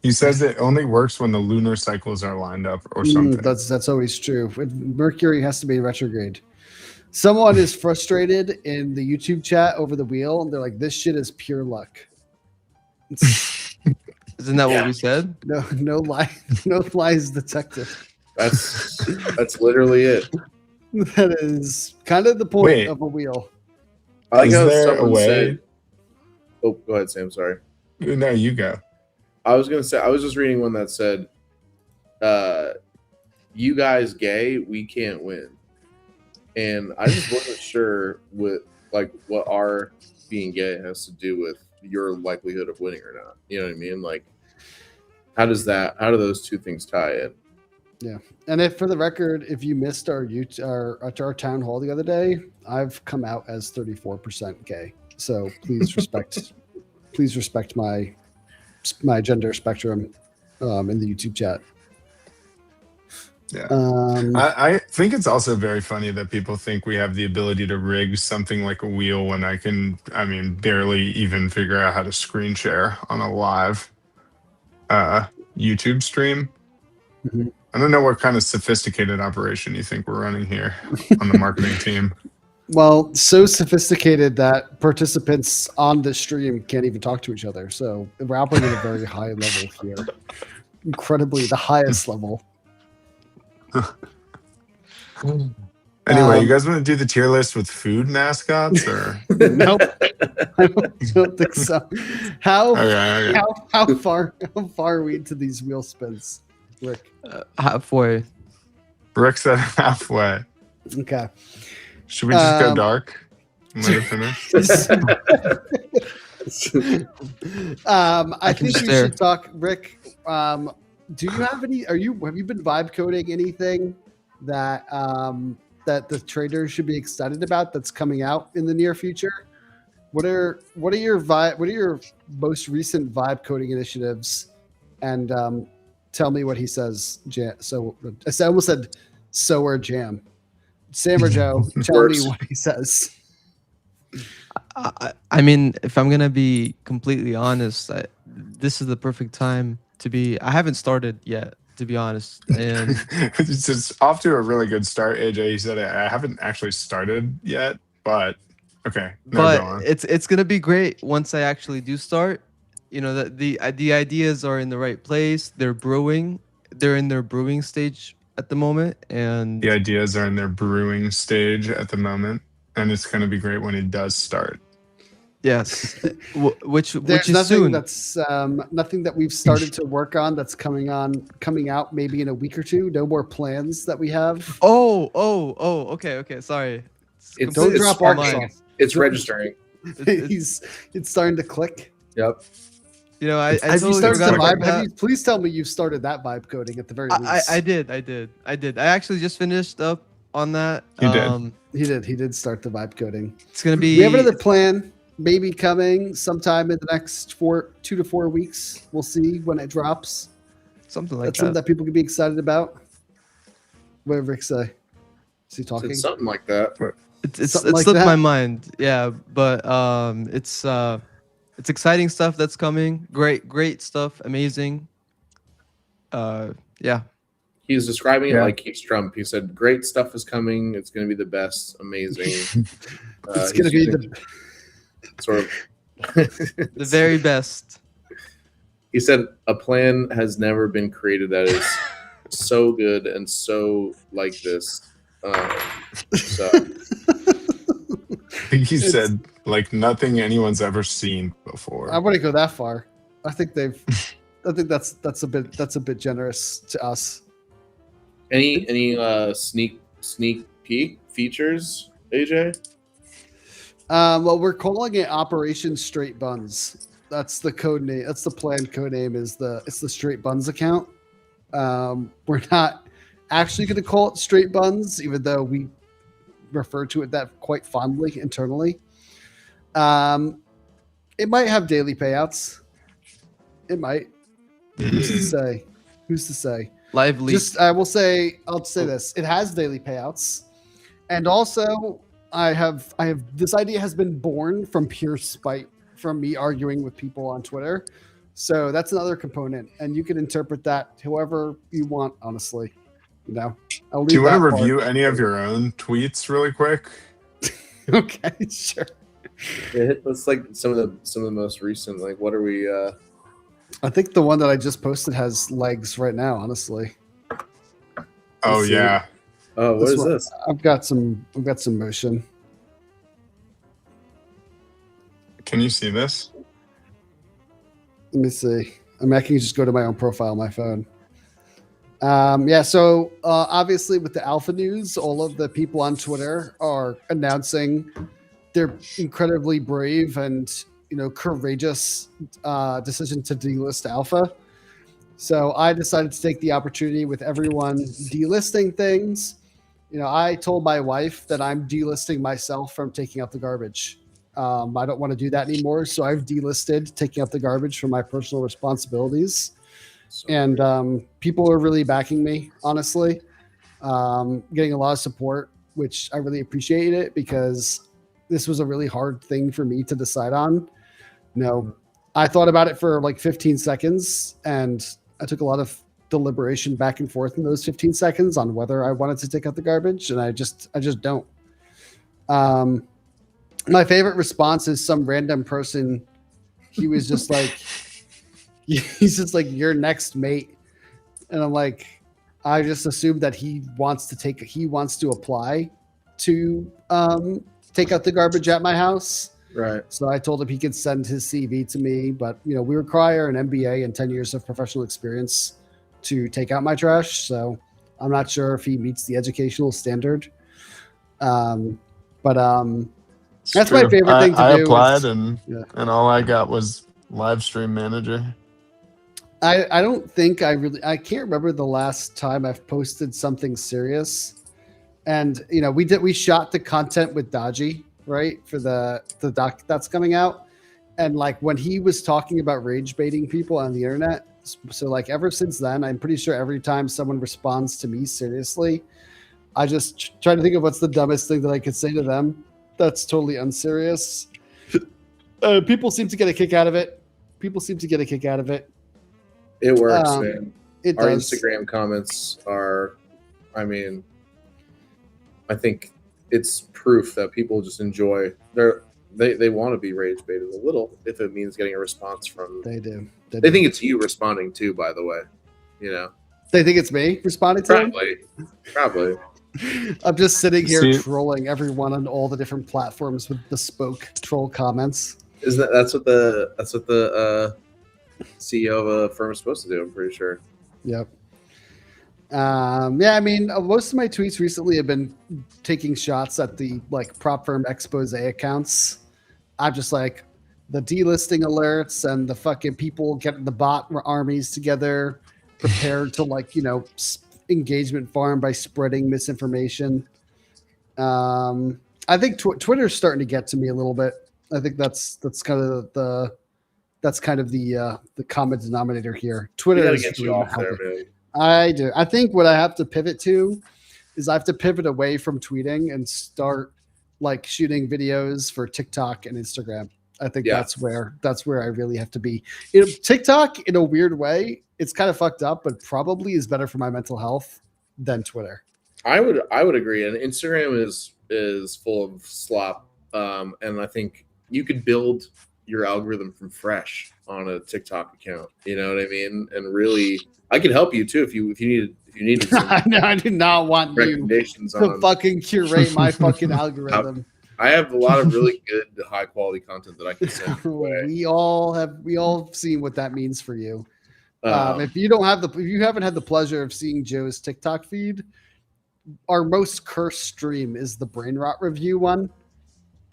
He says it only works when the lunar cycles are lined up or something. That's always true. Mercury has to be retrograde. Someone is frustrated in the YouTube chat over the wheel, and they're like, "This shit is pure luck." Isn't that what we said? No lies detected. That's literally it. That is kind of the point of a wheel. I like is how there a someone way? said, "Oh, go ahead, Sam. Sorry." No, you go. I was gonna say I was just reading one that said, "You guys gay, we can't win," and I just wasn't sure with like what our being gay has to do with your likelihood of winning or not. You know what I mean? Like, how do those two things tie in? Yeah. And if for the record, if you missed our town hall the other day, I've come out as 34% gay. So please respect my gender spectrum in the YouTube chat. Yeah. I think it's also very funny that people think we have the ability to rig something like a wheel when I mean, barely even figure out how to screen share on a live YouTube stream. Mhm. I don't know what kind of sophisticated operation you think we're running here on the marketing team. Well, so sophisticated that participants on the stream can't even talk to each other. So we're operating at a very high level here. Incredibly, the highest level. Anyway, you guys want to do the tier list with food mascots or? Nope, I don't think so. How Okay. how far are we into these wheel spins, Rick? Halfway. Rick said halfway. Okay. Should we just go dark and let it finish? I think we stare. should talk, Rick. Do you have any? Have you been vibe coding anything that that the traders should be excited about that's coming out in the near future? What are your most recent vibe coding initiatives? And tell me what he says. So I almost said so or Jam. Sam or Joe, tell me what he says. I mean, if I'm gonna be completely honest, this is the perfect time to be. I haven't started yet, to be honest, and It's just off to a really good start. AJ, he said I haven't actually started yet, but okay. No, go on. it's gonna be great once I actually do start. You know, the ideas are in the right place. They're brewing. They're in their brewing stage at the moment, and The ideas are in their brewing stage at the moment, and it's going to be great when it does start. yes, which There's is nothing soon. that's nothing that we've started to work on that's coming out maybe in a week or two. No more plans that we have. Oh, okay. Sorry. It's Don't completely drop slipped my Arkansas. mind. It's registering. It's starting to click. Yep. You know, I Have you totally started forgot the about vibe? Have that. you, please tell me you've started that vibe coding at the very least. I did. I actually just finished up on that. You did. He did start the vibe coding. It's gonna be. We have another plan, maybe coming sometime in the next 2 to 4 weeks. We'll see when it drops. something like That's something that people can be excited about. What did Rick say? Is he talking? It's something like that. It something like slipped that? my mind. Yeah, but it's exciting stuff that's coming. Great stuff. Amazing. Yeah. He's describing it Yeah. like Keith Trump. He said, "Great stuff is coming. It's going to be the best. Amazing." It's going to be he's the. sort of. The very best. He said, "A plan has never been created that is so good and so like this." So I think he said like nothing anyone's ever seen before. I wouldn't go that far. I think that's a bit generous to us. any sneak peek features, AJ? Well, we're calling it Operation Straight Buns. That's the code name. That's the planned code name. It's the Straight Buns account. We're not actually going to call it Straight Buns, even though we refer to it that quite fondly internally. It might have daily payouts. It might. Who's to say? Who's to say? Live leak. I'll say this. It has daily payouts. And also I have this idea has been born from pure spite from me arguing with people on Twitter. So that's another component. And you can interpret that however you want, honestly. You know. I'll Do you leave want to that part. review any of your own tweets really quick? Okay, sure. It's like some of the most recent. Like, what are we? I think the one that I just posted has legs right now, honestly. Oh Let's see. yeah. Oh, what This is one- this? I've got some motion. Can you see this? Let me see. I mean, I can just go to my own profile on my phone. Yeah, so obviously with the alpha news, all of the people on Twitter are announcing their incredibly brave and courageous decision to delist alpha. So I decided to take the opportunity with everyone delisting things. I told my wife that I'm delisting myself from taking out the garbage. I don't want to do that anymore, so I've delisted taking out the garbage from my personal responsibilities. And people are really backing me, honestly. Getting a lot of support, which I really appreciate it because this was a really hard thing for me to decide on. I thought about it for like 15 seconds and I took a lot of deliberation back and forth in those 15 seconds on whether I wanted to take out the garbage, and I just don't. My favorite response is some random person. He was just like, he's just like, "You're next, mate," and I'm like, I just assumed that he wants to apply to take out the garbage at my house. Right. So I told him he could send his CV to me, but we require an MBA and 10 years of professional experience to take out my trash. So I'm not sure if he meets the educational standard. But that's my favorite thing to do. I applied and all I got was live stream manager. I don't think I can't remember the last time I've posted something serious. And we shot the content with Dodgy, right, for the doc that's coming out. And like when he was talking about rage baiting people on the internet, so like ever since then, I'm pretty sure every time someone responds to me seriously, I just try to think of what's the dumbest thing that I could say to them that's totally unserious. People seem to get a kick out of it. It works, man. Our does. Instagram comments are, I think it's proof that people just enjoy. They want to be rage baited a little if it means getting a response from. They do. They think it's you responding too, by the way. They think it's me responding to them? Probably. I'm just sitting here trolling everyone on all the different platforms with bespoke troll comments. That's what the CEO of a firm is supposed to do, I'm pretty sure. Yep. Yeah, I mean, most of my tweets recently have been taking shots at the prop firm expose accounts. I'm just like the delisting alerts and the fucking people getting the bot armies together, prepared to engagement farm by spreading misinformation. I think Twitter's starting to get to me a little bit. I think that's kind of the common denominator here. Twitter is get you off there, man. I do. I think what I have to pivot to is I have to pivot away from tweeting and start shooting videos for TikTok and Instagram. I think that's where I really have to be. TikTok, in a weird way, it's kind of fucked up, but probably is better for my mental health than Twitter. I would agree. And Instagram is full of slop. And I think you could build your algorithm from fresh on a TikTok account. You know what I mean? And really, I could help you too if you needed some I do not want you to fucking curate my fucking algorithm. I have a lot of really good, high quality content that I can send your way. We all seen what that means for you. If you haven't had the pleasure of seeing Joe's TikTok feed, our most cursed stream is the brain rot review one.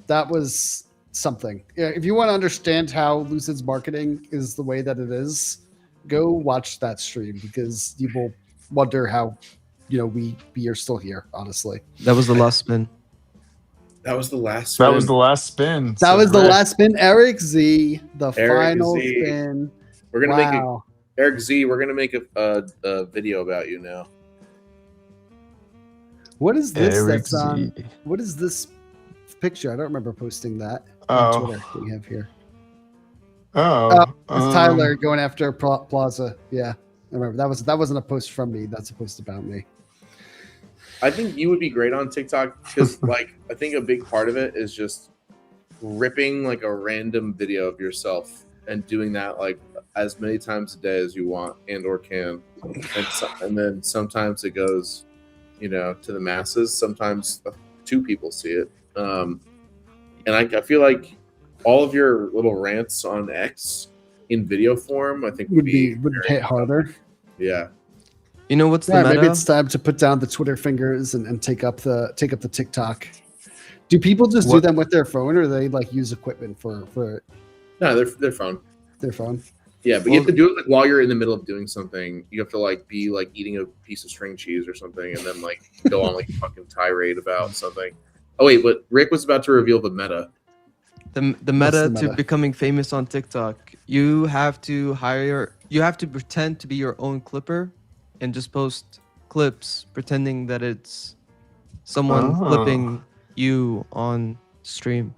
That was something. If you want to understand how Lucid's marketing is the way that it is, go watch that stream because you will wonder how we are still here. Honestly, that was the last spin. That was the last spin. That was the last spin. Eric Z, final spin. We're gonna make it. Eric Z, we're gonna make a video about you now. What is this that's on? What is this picture? I don't remember posting that on Twitter. We have here. It's Tyler going after Plaza. Yeah, I remember that wasn't a post from me. That's a post about me. I think you would be great on TikTok because, I think a big part of it is just ripping a random video of yourself and doing that as many times a day as you want and/or can, and then sometimes it goes, to the masses. Sometimes 2 people see it, and I feel like all of your little rants on X in video form, I think would be would very hit harder. Yeah. You know what's the Yeah, meta? maybe it's time to put down the Twitter fingers and take up the TikTok. Do people just do What- them with their phone, or do they like use equipment for No, they're fun. their phone? Yeah, but you have to do it like while you're in the middle of doing something. You have to like be like eating a piece of string cheese or something, and then like go on like a fucking tirade about something. Oh wait, but Rick was about to reveal the meta. The What's meta the to meta? becoming famous on TikTok. You have to pretend to be your own clipper and just post clips pretending that it's someone Oh. clipping you on stream.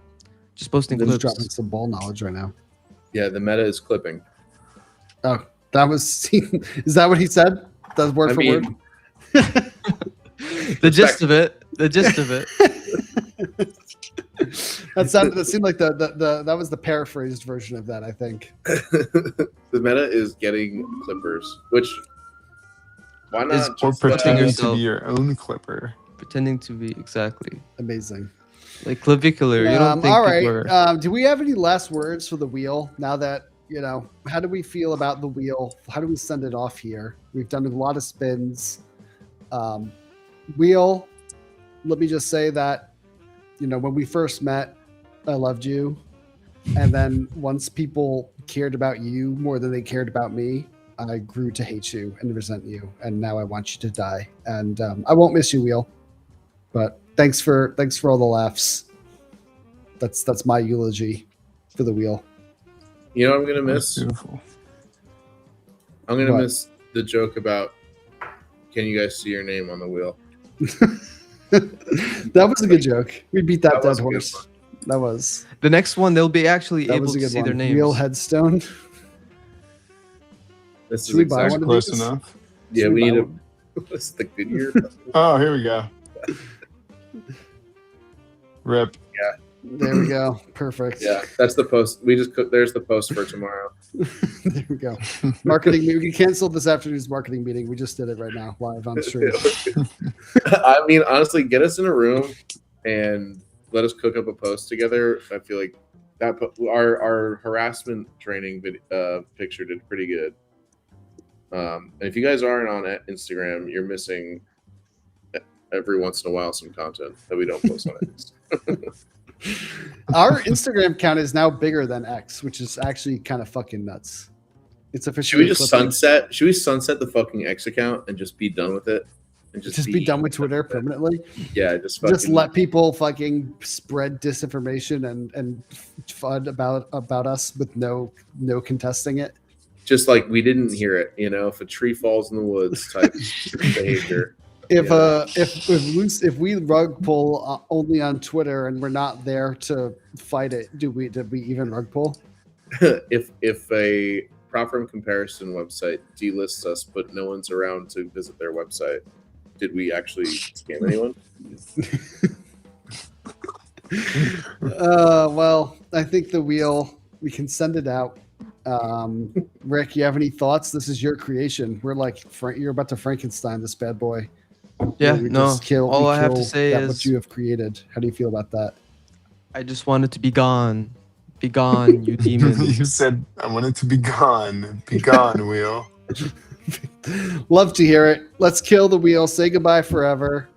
Just posting Just clips. dropping some ball knowledge right now. Yeah, the meta is clipping. Oh, that was. Is that what he said? That's word I for mean, word. The gist of it. The gist of it. That seemed like the that was the paraphrased version of that. I think. the meta is getting clippers, which why not? Is- Or just, pretending to yourself. be your own clipper. Pretending to be exactly Amazing. like clavicular. You don't think all people right. are. Do we have any last words for the wheel? Now that how do we feel about the wheel? How do we send it off here? We've done a lot of spins. Wheel. Let me just say that, when we first met, I loved you, and then once people cared about you more than they cared about me, I grew to hate you and resent you, and now I want you to die. And I won't miss you, Wheel. But thanks for all the laughs. That's my eulogy for the wheel. You know what I'm gonna That's miss? beautiful. I'm gonna What? miss the joke about can you guys see your name on the wheel? That was a good joke. We beat that, That was dead a good horse. one. That was The next one, they'll be actually that able was a to good see one. their names. Wheel headstone. This Should we buy exactly- one of Close these? enough. Yeah, Should we buy need one? What's the Goodyear? Oh, here we go. Rip. There we go. Perfect. Yeah, that's the post. There's the post for tomorrow. There we go. Marketing meeting. We canceled this afternoon's marketing meeting. We just did it right now, live on stream. I mean, honestly, get us in a room and let us cook up a post together. I feel like our harassment training picture did pretty good. And if you guys aren't on Instagram, you're missing every once in a while some content that we don't post on it. Our Instagram account is now bigger than X, which is actually kind of fucking nuts. It's Should officially we just flipping. sunset? Should we sunset the fucking X account and just be done with it? And Just be done with Twitter permanently. Yeah, just fucking, Just let people fucking spread disinformation and fud about us with no contesting it. just like we didn't hear it. If a tree falls in the woods type behavior. If we rug pull only on Twitter and we're not there to fight it, did we even rug pull? if a proper comparison website delists us, but no one's around to visit their website, did we actually scam anyone? Well, I think the wheel, we can send it out. Rick, you have any thoughts? This is your creation. We're like you're about to Frankenstein this bad boy. Yeah, We no. just kill- All we I have to kill say that is what you have created. How do you feel about that? I just want it to be gone. Be gone, you demon. You said, I want it to be gone. Be gone, Wheel. Love to hear it. Let's kill the wheel. Say goodbye forever.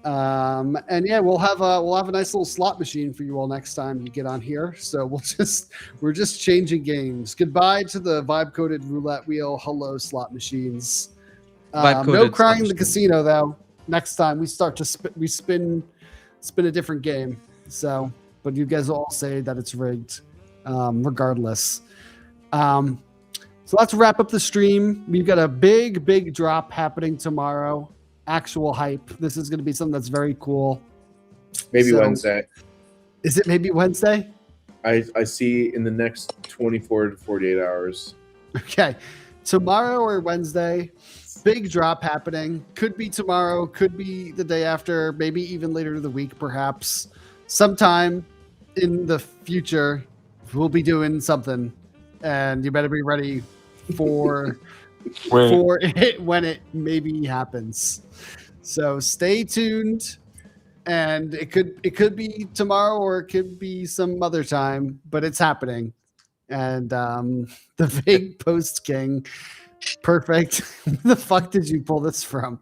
And yeah, we'll have a nice little slot machine for you all next time you get on here. So we're just changing games. Goodbye to the vibe coded roulette wheel. Hello, slot machines. No Vibe-coded crying slot in the machine. casino though. Next time we start to spin a different game. So, but you guys all say that it's rigged, regardless. So let's wrap up the stream. We've got a big drop happening tomorrow. Actual hype. This is going to be something that's very cool. Maybe So- Wednesday. Is it maybe Wednesday? I see in the next 24 to 48 hours. Okay. Tomorrow or Wednesday, big drop happening. Could be tomorrow, could be the day after, maybe even later in the week, perhaps. Sometime in the future, we'll be doing something. And you better be ready for Wait, for it when it maybe happens. So stay tuned. And it could be tomorrow or it could be some other time, but it's happening. and the vague post king. Perfect. Where the fuck did you pull this from?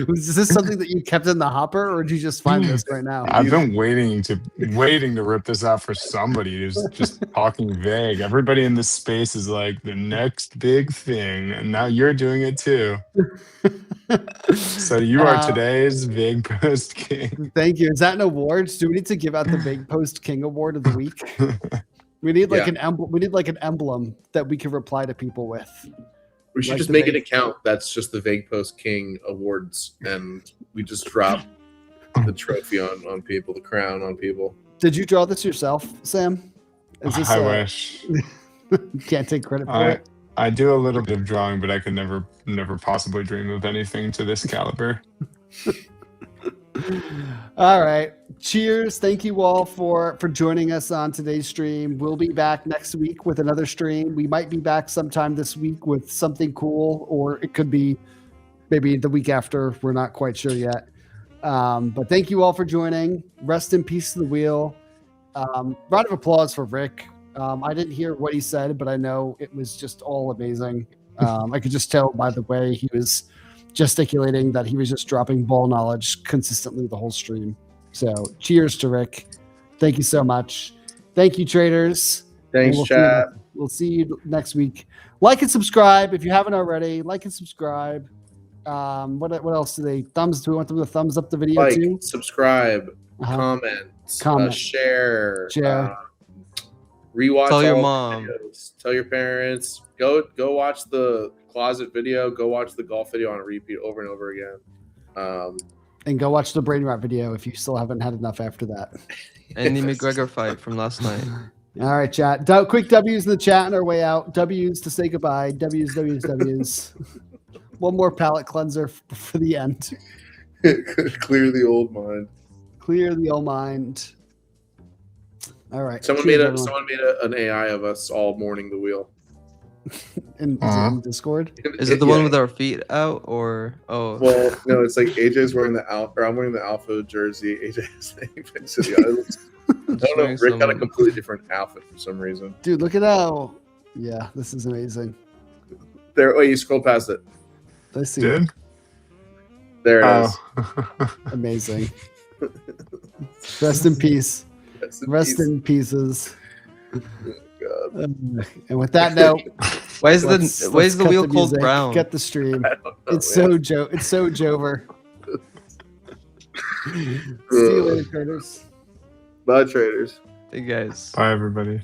Was this something that you kept in the hopper, or did you just find this right now? I've been waiting to rip this out for somebody who's just talking vague. Everybody in this space is like the next big thing, and now you're doing it too. So you are today's Vague Post King. Thank you. Is that an award? Do we need to give out the Vague Post King Award of the week? We need like an emblem. We need like an emblem that we can reply to people with. We should Like just the make an vague- account that's just the Vague Post King Awards, and we just drop the trophy on people, the crown on people. Did you draw this yourself, Sam? Is this, I wish. You can't take credit for it. I do a little bit of drawing, but I could never possibly dream of anything to this caliber. All right. Cheers. Thank you all for joining us on today's stream. We'll be back next week with another stream. We might be back sometime this week with something cool, or it could be maybe the week after. We're not quite sure yet. But thank you all for joining. Rest in peace to the wheel. Round of applause for Rick. I didn't hear what he said, but I know it was just all amazing. I could just tell by the way he was gesticulating that he was just dropping ball knowledge consistently the whole stream. So cheers to Rick. Thank you so much. Thank you, traders. Thanks, And chat. We'll see you next week. Like and subscribe if you haven't already. Like and subscribe. What else do we want them to thumbs up the video Like, too? subscribe, Uh-huh. comment, share, rewatch. Tell your all the mom. videos. Tell your parents. Go watch the closet video. Go watch the golf video on repeat over and over again. And go watch the brain rot video if you still haven't had enough after that. And the McGregor fight from last night. All right, chat. Quick W's in the chat on our way out. W's to say goodbye. W's. One more palate cleanser for the end. Clear the old mind. Clear the old mind. All right. Someone Cheers, made everyone. an AI of us all mourning the wheel. In Discord. Is it the one with our feet out or Well, no, it's like AJ's wearing the Alpha, or I'm wearing the Alpha jersey. AJ's so the I don't know. Rick got a completely different outfit for some reason. Dude, look at how. Yeah, this is amazing. There. Wait, you scroll past it. I see. Did? There it is. Amazing. Rest in peace. Rest peace. in pieces. God. And with that note, why is let's the cut wheel cold music, brown? Get the stream. I don't know, It's man. so Jover. See you later, traders. Bye, traders. Hey guys. Bye, everybody.